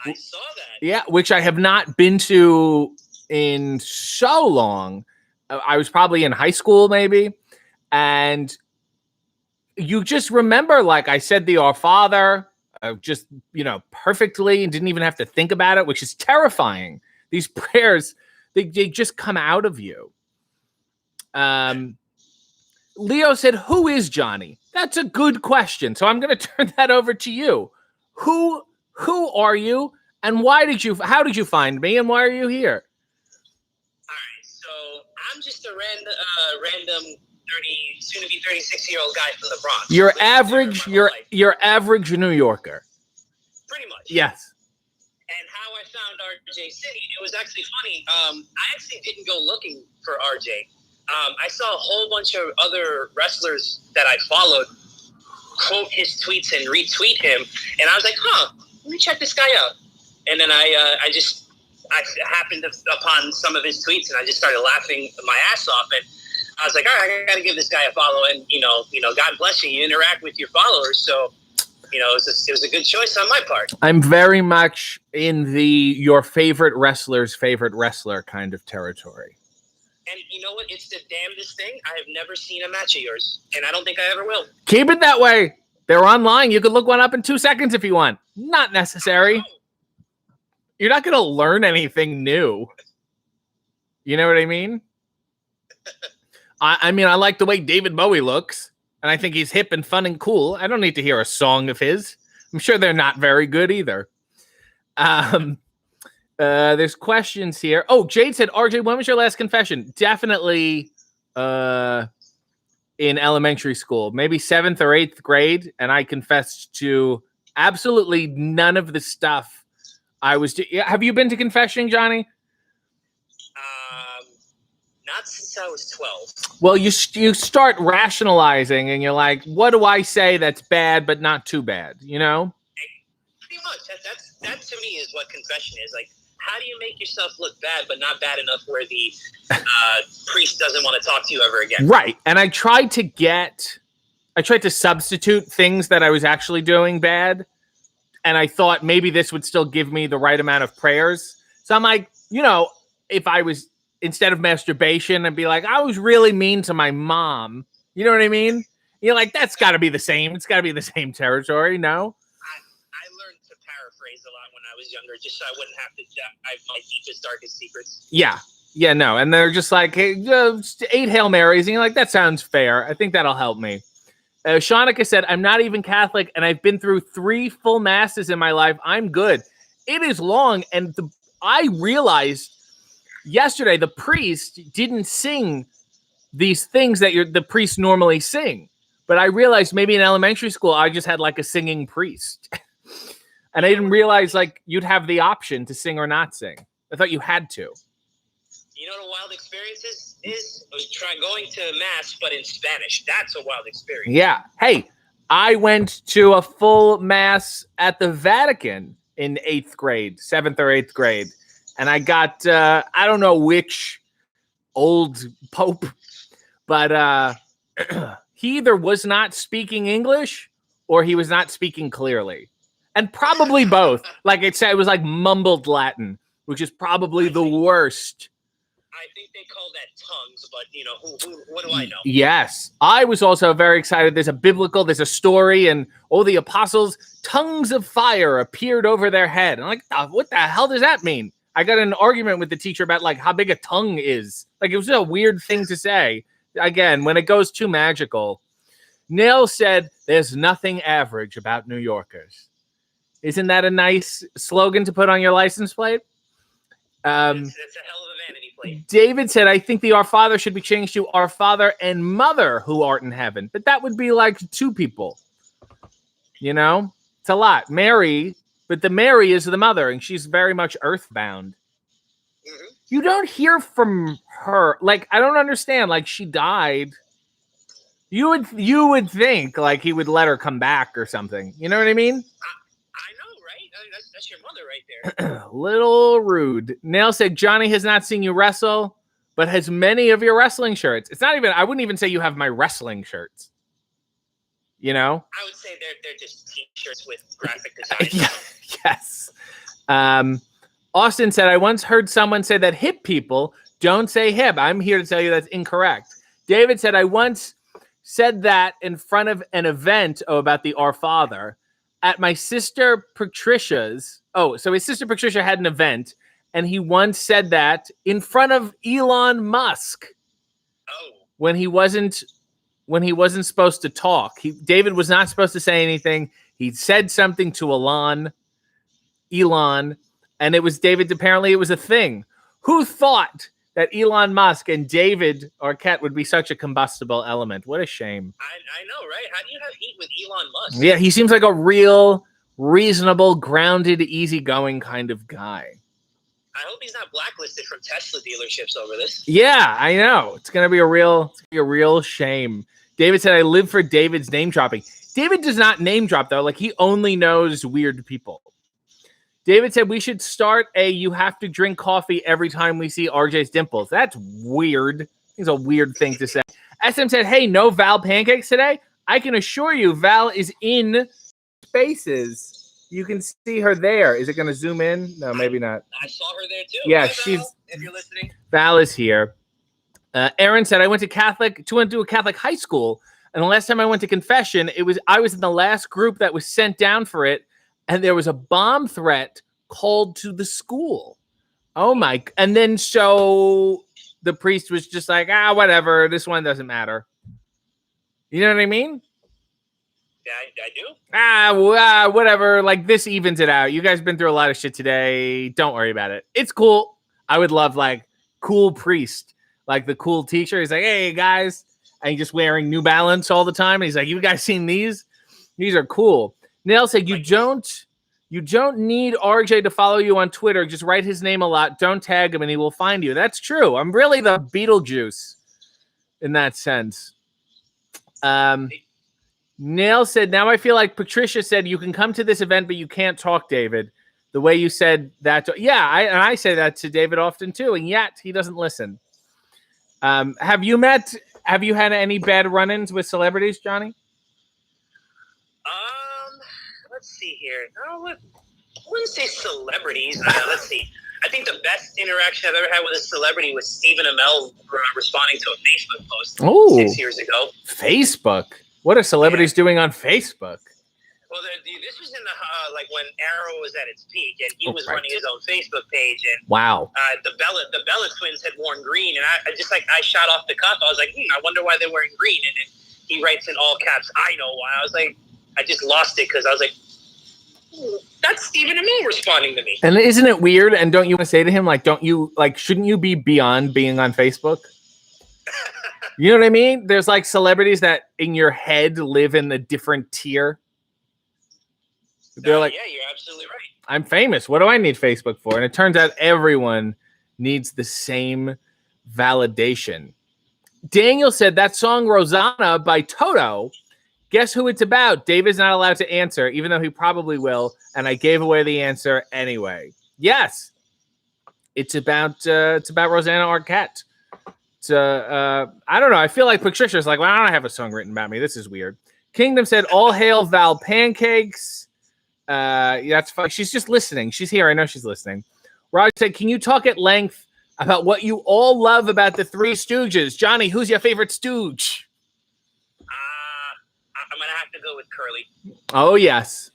B: I saw that.
A: Yeah, which I have not been to in so long. I was probably in high school maybe. And you just remember, like I said, the Our Father, just, perfectly, and didn't even have to think about it, which is terrifying. These prayers, they just come out of you. Leo said, who is Johnny? That's a good question. So I'm going to turn that over to you. Who are you, and how did you find me, and why are you here?
B: All right, so I'm just a random 30, soon to be 36-year-old guy from the Bronx.
A: You're average New Yorker.
B: Pretty much.
A: Yes.
B: And how I found RJ City, it was actually funny. I actually didn't go looking for RJ. I saw a whole bunch of other wrestlers that I followed quote his tweets and retweet him, and I was like, let me check this guy out. And then I happened upon some of his tweets, and I just started laughing my ass off, and I was like, all right, I got to give this guy a follow, and God bless you, you interact with your followers, so it was a good choice on my part. I'm
A: very much in your favorite wrestler's favorite wrestler kind of territory.
B: And you know what? It's the damnedest thing. I have never seen a match of yours, and I don't think I ever will.
A: Keep it that way. They're online. You could look one up in 2 seconds if you want. Not necessary. You're not going to learn anything new. You know what I mean? I mean, I like the way David Bowie looks, and I think he's hip and fun and cool. I don't need to hear a song of his. I'm sure they're not very good either. There's questions here. Oh, Jade said, RJ, when was your last confession? Definitely in elementary school, maybe 7th or 8th grade, and I confessed to absolutely none of the stuff I was doing. Have you been to confession, Johnny?
B: Not since I was 12.
A: Well, you start rationalizing, and you're like, what do I say that's bad but not too bad, you know?
B: Pretty much. That to me is what confession is. Like, how do you make yourself look bad but not bad enough where the priest doesn't want to talk to you ever again?
A: Right. And I tried to substitute things that I was actually doing bad, and I thought maybe this would still give me the right amount of prayers. So I'm like, you know, if I was, instead of masturbation, I'd be like, I was really mean to my mom. You know what I mean? You're like, that's got to be the same. It's got to be the same territory, no?
B: I learned to paraphrase a lot when I was younger, just so I wouldn't have to dive my deepest, darkest secrets.
A: Yeah. Yeah, no. And they're just like, hey, 8 Hail Marys. And you're like, that sounds fair. I think that'll help me. Shanika said, I'm not even Catholic, and I've been through 3 full masses in my life. I'm good. It is long, and I realized yesterday the priest didn't sing these things that the priest normally sing. But I realized maybe in elementary school, I just had like a singing priest. And I didn't realize like you'd have the option to sing or not sing. I thought you had to.
B: You know what a wild experience is? I was going to mass, but in Spanish. That's a wild experience.
A: Yeah. Hey, I went to a full mass at the Vatican in 8th grade, 7th or 8th grade. And I got, I don't know which old pope, but he either was not speaking English or he was not speaking clearly. And probably both. Like it said, it was like mumbled Latin, which is probably the worst.
B: I think they call that tongues, but you know, what do I know?
A: Yes. I was also very excited. There's a story, and all the apostles, tongues of fire appeared over their head. I'm like, what the hell does that mean? I got in an argument with the teacher about like how big a tongue is. Like it was a weird thing to say. Again, when it goes too magical. Neil said, there's nothing average about New Yorkers. Isn't that a nice slogan to put on your license plate?
B: It's a hell of a vanity plate.
A: David said, I think the Our Father should be changed to Our Father and Mother who art in heaven. But that would be like 2 people. You know? It's a lot. Mary, but the Mary is the mother, and she's very much earthbound. Mm-hmm. You don't hear from her. Like, I don't understand. Like, she died. You would think, like, he would let her come back or something. You know what I mean?
B: I know, right? I mean, that's your mother right there.
A: Little rude. Nail said, Johnny has not seen you wrestle, but has many of your wrestling shirts. It's not even, I wouldn't even say you have my wrestling shirts. You know?
B: I would say they're just t-shirts with graphic design.
A: Yes. Austin said, I once heard someone say that hip people don't say hip. I'm here to tell you that's incorrect. David said, I once said that in front of an event about the Our Father at my sister Patricia's. Oh, so his sister Patricia had an event, and he once said that in front of Elon Musk.
B: Oh.
A: When he wasn't supposed to talk. David was not supposed to say anything. He said something to Elon, and it was David. Apparently, it was a thing. Who thought that Elon Musk and David Arquette would be such a combustible element? What a shame.
B: I know, right? How do you have heat with Elon Musk?
A: Yeah, he seems like a real, reasonable, grounded, easygoing kind of guy.
B: I hope he's not blacklisted from Tesla dealerships over this.
A: Yeah, I know. It's gonna be a real shame. David said, I live for David's name dropping. David does not name drop, though. Like, he only knows weird people. David said, we should start you have to drink coffee every time we see RJ's dimples. That's weird. It's a weird thing to say. SM said, hey, no Val pancakes today? I can assure you, Val is in Spaces. You can see her there. Is it going to zoom in? No, maybe not.
B: I saw her there, too.
A: Yeah,
B: Hi, Val, if you're listening.
A: Val is here. Aaron said, I went to a Catholic high school, and the last time I went to confession, I was in the last group that was sent down for it, and there was a bomb threat called to the school. Oh my! And then so the priest was just like, whatever, this one doesn't matter. You know what I mean?
B: Yeah, I do.
A: Whatever. Like, this evens it out. You guys been through a lot of shit today. Don't worry about it. It's cool. I would love like cool priest. Like the cool teacher, he's like, hey guys, and he's just wearing New Balance all the time. And he's like, "You guys seen these? These are cool." Nail said, "You don't need RJ to follow you on Twitter. Just write his name a lot. Don't tag him, and he will find you." That's true. I'm really the Beetlejuice in that sense. Nail said, "Now I feel like Patricia said you can come to this event, but you can't talk, David. The way you said that." I say that to David often too, and yet he doesn't listen. Have you had any bad run-ins with celebrities, Johnny?
B: Let's see here. I wouldn't say celebrities. Let's see. I think the best interaction I've ever had with a celebrity was Stephen Amell responding to a Facebook post 6 years ago.
A: Facebook? What are celebrities doing on Facebook?
B: Well, this was in the when Arrow was at its peak, and he was running his own Facebook page. And
A: wow,
B: the Bella twins had worn green, and I shot off the cuff. I was like, I wonder why they're wearing green. And then he writes in all caps, "I know why." I was like, I just lost it because I was like, that's Stephen Amell responding to me.
A: And isn't it weird? And don't you want to say to him, shouldn't you be beyond being on Facebook? You know what I mean? There's like celebrities that in your head live in a different tier. They're like,
B: yeah, you're absolutely right.
A: I'm famous. What do I need Facebook for? And it turns out everyone needs the same validation. Daniel said that song Rosanna by Toto. Guess who it's about? David's not allowed to answer, even though he probably will. And I gave away the answer anyway. Yes, it's about Rosanna Arquette. I don't know. I feel like Patricia's like, well, I don't have a song written about me. This is weird. Kingdom said, all hail Val Pancakes. That's fine. She's just listening. She's here. I know she's listening. Raj said, can you talk at length about what you all love about the Three Stooges? Johnny, who's your favorite Stooge?
B: I'm going to have to go with Curly.
A: Oh, yes.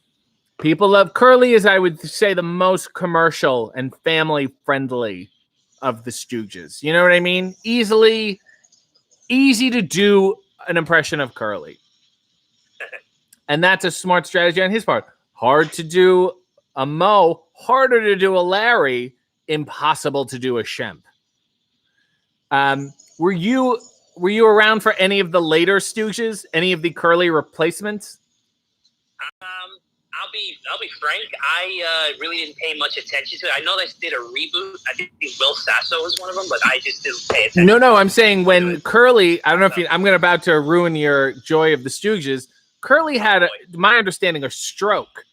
A: People love Curly is, I would say, the most commercial and family-friendly of the Stooges. You know what I mean? Easy to do an impression of Curly. And that's a smart strategy on his part. Hard to do a Mo, harder to do a Larry, impossible to do a Shemp. Were you around for any of the later Stooges? Any of the Curly replacements?
B: I'll be frank. I really didn't pay much attention to it. I know they did a reboot. I think Will Sasso was one of them, but I just didn't pay attention.
A: No. I'm saying when Curly. I don't know if I'm about to ruin your joy of the Stooges. Curly had, my understanding, a stroke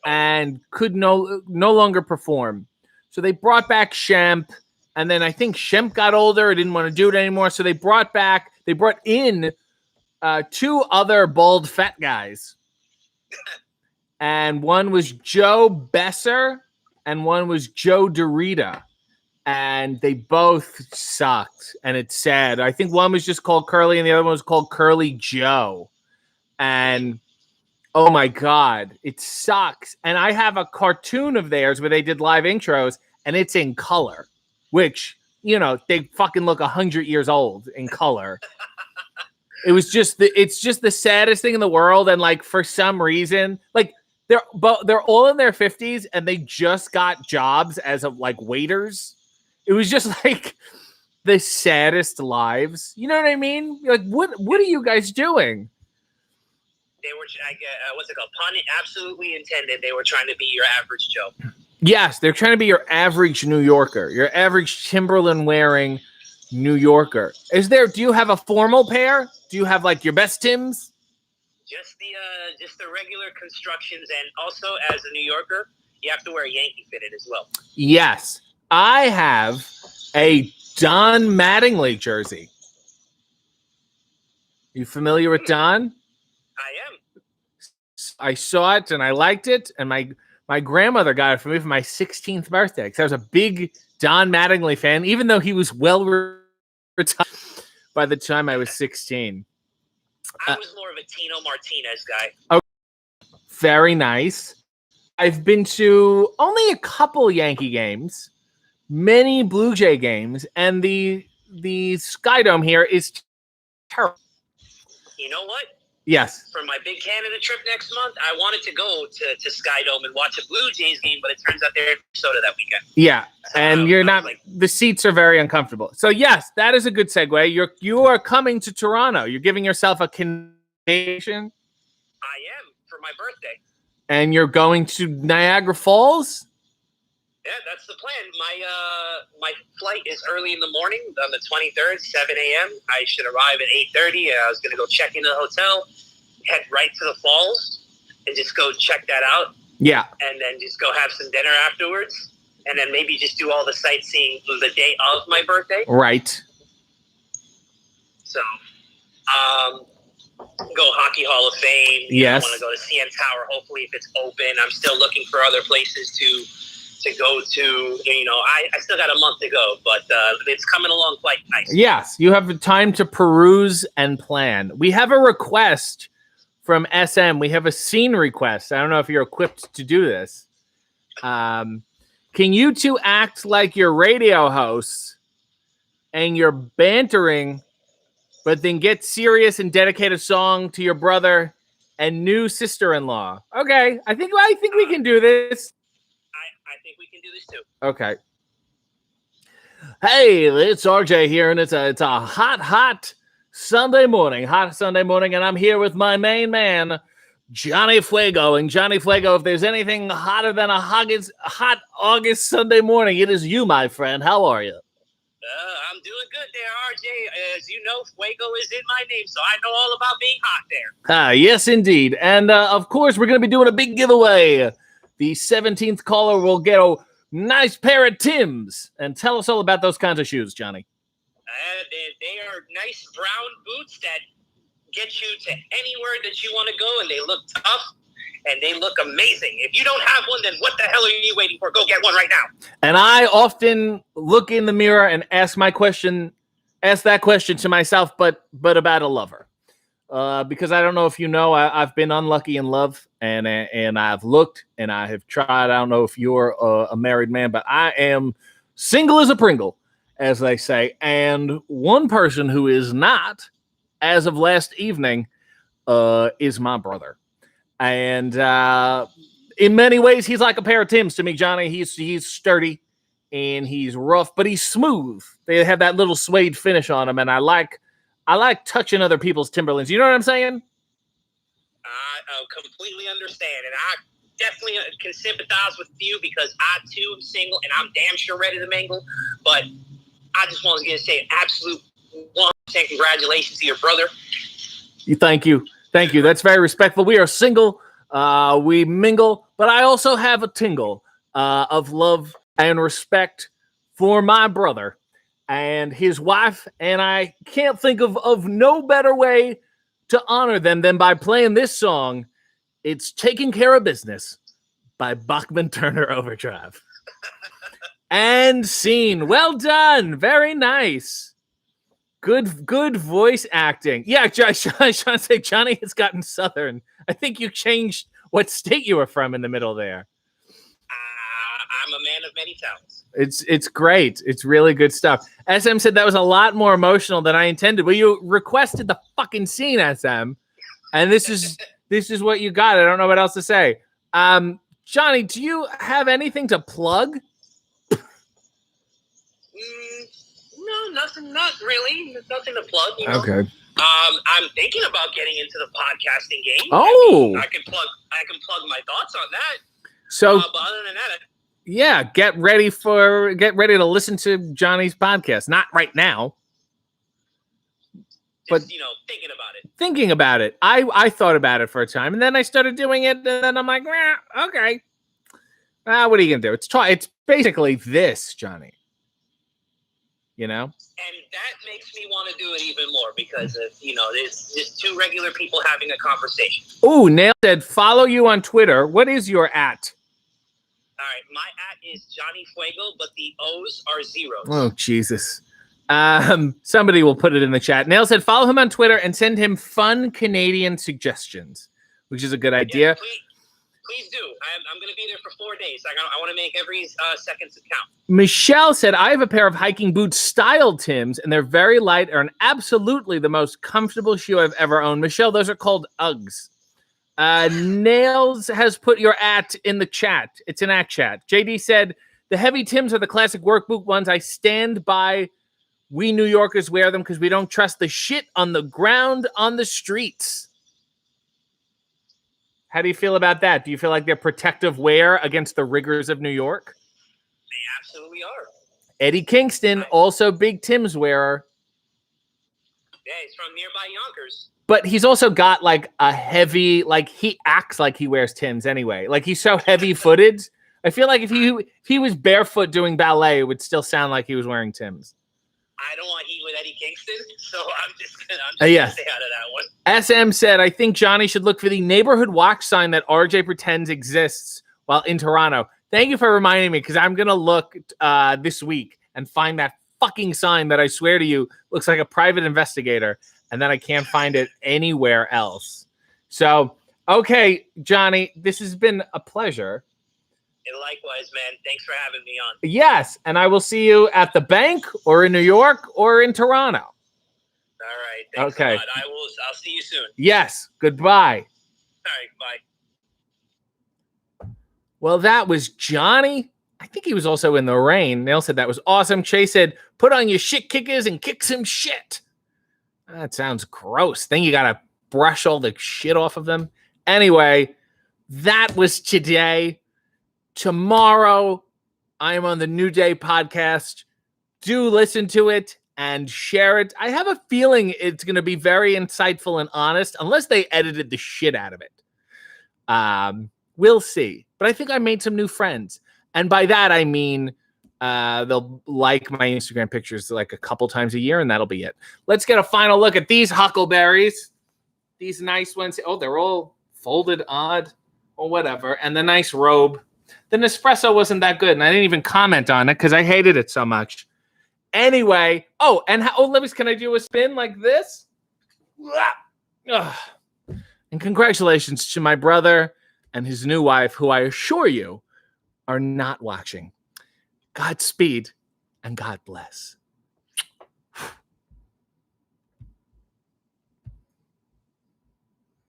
A: and could no longer perform. So they brought back Shemp, and then I think Shemp got older, didn't want to do it anymore. So they brought in two other bald fat guys. And one was Joe Besser and one was Joe DeRita. And they both sucked. And it's sad. I think one was just called Curly and the other one was called Curly Joe. And oh my God, it sucks. And I have a cartoon of theirs where they did live intros and it's in color, which, they fucking look 100 years old in color. It's just the saddest thing in the world. And like, for some reason, like they're all in their 50s and they just got jobs as waiters. It was just like the saddest lives. You know what I mean? Like, what are you guys doing?
B: They were, what's it called? Pun absolutely intended. They were trying to be your average Joe.
A: Yes, they're trying to be your average New Yorker, your average Timberland wearing New Yorker. Do you have a formal pair? Do you have your best Tims?
B: Just the regular constructions, and also as a New Yorker, you have to wear a Yankee fitted as well.
A: Yes, I have a Don Mattingly jersey. You familiar with Don?
B: I am.
A: I saw it and I liked it, and my grandmother got it for me for my 16th birthday because I was a big Don Mattingly fan, even though he was well retired by the time I was 16.
B: I was more of a Tino Martinez guy.
A: Okay. Very nice. I've been to only a couple Yankee games, many Blue Jay games, and the Sky Dome here is terrible.
B: You know what?
A: Yes.
B: For my big Canada trip next month, I wanted to go to Sky Dome and watch a Blue Jays game, but it turns out they're in Minnesota that weekend.
A: Yeah, and you're not.
B: Like,
A: the seats are very uncomfortable. So yes, that is a good segue. You are coming to Toronto. You're giving yourself a vacation.
B: I am for my birthday.
A: And you're going to Niagara Falls?
B: Yeah, that's the plan. My flight is early in the morning on the 23rd, 7 a.m. I should arrive at 8:30, and I was going to go check into the hotel, head right to the falls, and just go check that out.
A: Yeah.
B: And then just go have some dinner afterwards, and then maybe just do all the sightseeing the day of my birthday.
A: Right.
B: So, go Hockey Hall of Fame.
A: Yes.
B: I want to go to CN Tower, hopefully, if it's open. I'm still looking for other places to go to. I still got a month to go, but it's coming along quite nice.
A: Yes, you have time to peruse and plan. We have a request from SM. We have a scene request. I don't know if you're equipped to do this. Can you two act like you're radio hosts and you're bantering, but then get serious and dedicate a song to your brother and new sister-in-law? Okay, I think we can do this.
B: I think we can do this too.
A: Okay. Hey, it's RJ here, and it's a hot Sunday morning, and I'm here with my main man, Johnny Fuego. And Johnny Fuego, if there's anything hotter than a hot August Sunday morning, it is you, my friend. How are you?
B: I'm doing good there, RJ. As you know, Fuego is in my name, so I know all about being hot there.
A: Yes, indeed. And, of course, we're going to be doing a big giveaway. The 17th caller will get a nice pair of Timbs. And tell us all about those kinds of shoes, Johnny.
B: They are nice brown boots that get you to anywhere that you want to go, and they look tough, and they look amazing. If you don't have one, then what the hell are you waiting for? Go get one right now.
A: And I often look in the mirror and ask that question to myself, but about a lover. Because I don't know if you know, I've been unlucky in love, and I've looked and I have tried. I don't know if you're a married man, but I am single as a Pringle, as they say. And one person who is not, as of last evening, is my brother. And in many ways, he's like a pair of Timbs to me, Johnny. He's sturdy and he's rough, but he's smooth. They have that little suede finish on him, and I like touching other people's Timberlands. You know what I'm saying?
B: I completely understand, and I definitely can sympathize with you because I too am single, and I'm damn sure ready to mingle. But I just want to say an absolute 100% congratulations to your brother.
A: Thank you. That's very respectful. We are single. We mingle, but I also have a tingle of love and respect for my brother and his wife, and I can't think of no better way to honor them than by playing this song. It's Taking Care of Business by Bachman Turner Overdrive. And scene. Well done. Very nice. Good voice acting. Yeah, Sean said Johnny has gotten Southern. I think you changed what state you were from in the middle there.
B: I'm a man of many talents.
A: It's great. It's really good stuff. SM said that was a lot more emotional than I intended. Well, you requested the fucking scene, SM, and this is what you got. I don't know what else to say. Johnny, do you have anything to plug?
B: No, nothing. Not really. Nothing to plug. You know?
A: Okay.
B: I'm thinking about getting into the podcasting game.
A: Oh,
B: I can plug my thoughts on that.
A: So,
B: but other than that,
A: yeah, get ready to listen to Johnny's podcast. Not right now, but thinking about it. I thought about it for a time, and then I started doing it, and then I'm like, okay. What are you gonna do? It's basically this, Johnny. You know?
B: And that makes me want to do it even more because there's just two regular people having a conversation.
A: Oh, Nail said follow you on Twitter. What is your @?
B: All right, my @ is Johnny Fuego, but the O's are zeros.
A: Oh, Jesus. Somebody will put it in the chat. Nail said follow him on Twitter and send him fun Canadian suggestions, which is a good idea.
B: Please do. I'm going to be there for 4 days. I want to make every second to count.
A: Michelle said, I have a pair of hiking boots style Tims, and they're very light and absolutely the most comfortable shoe I've ever owned. Michelle, those are called Uggs. Nails has put your @ in the chat. It's an @ chat. JD said, the heavy Tims are the classic work boot ones. I stand by. We New Yorkers wear them because we don't trust the shit on the ground on the streets. How do you feel about that? Do you feel like they're protective wear against the rigors of New York?
B: They absolutely are.
A: Eddie Kingston, also big Tims wearer.
B: Yeah, he's from nearby Yonkers.
A: But he's also got like a heavy, like he acts like he wears Tims anyway. Like he's so heavy-footed. I feel like if he was barefoot doing ballet, it would still sound like he was wearing Tims.
B: I don't want heat with Eddie Kingston, so I'm just gonna stay out of that one.
A: SM said, I think Johnny should look for the neighborhood watch sign that RJ pretends exists while in Toronto. Thank you for reminding me, because I'm gonna look this week and find that fucking sign that I swear to you looks like a private investigator, and then I can't find it anywhere else. So, okay, Johnny, this has been a pleasure.
B: And likewise, man. Thanks for having me on.
A: Yes, and I will see you at the bank or in New York or in Toronto.
B: All right. Thanks a lot. I'll see you soon.
A: Yes. Goodbye.
B: All right. Bye.
A: Well, that was Johnny. I think he was also in the rain. Neil said that was awesome. Chase said, put on your shit kickers and kick some shit. That sounds gross. Then you got to brush all the shit off of them. Anyway, that was today. Tomorrow, I am on the New Day podcast. Do listen to it and share it. I have a feeling it's going to be very insightful and honest, unless they edited the shit out of it. We'll see. But I think I made some new friends. And by that, I mean they'll like my Instagram pictures like a couple times a year, and that'll be it. Let's get a final look at these huckleberries. These nice ones. Oh, they're all folded odd or whatever. And the nice robe. The Nespresso wasn't that good, and I didn't even comment on it because I hated it so much. Anyway, can I do a spin like this? And congratulations to my brother and his new wife, who I assure you are not watching. Godspeed and God bless.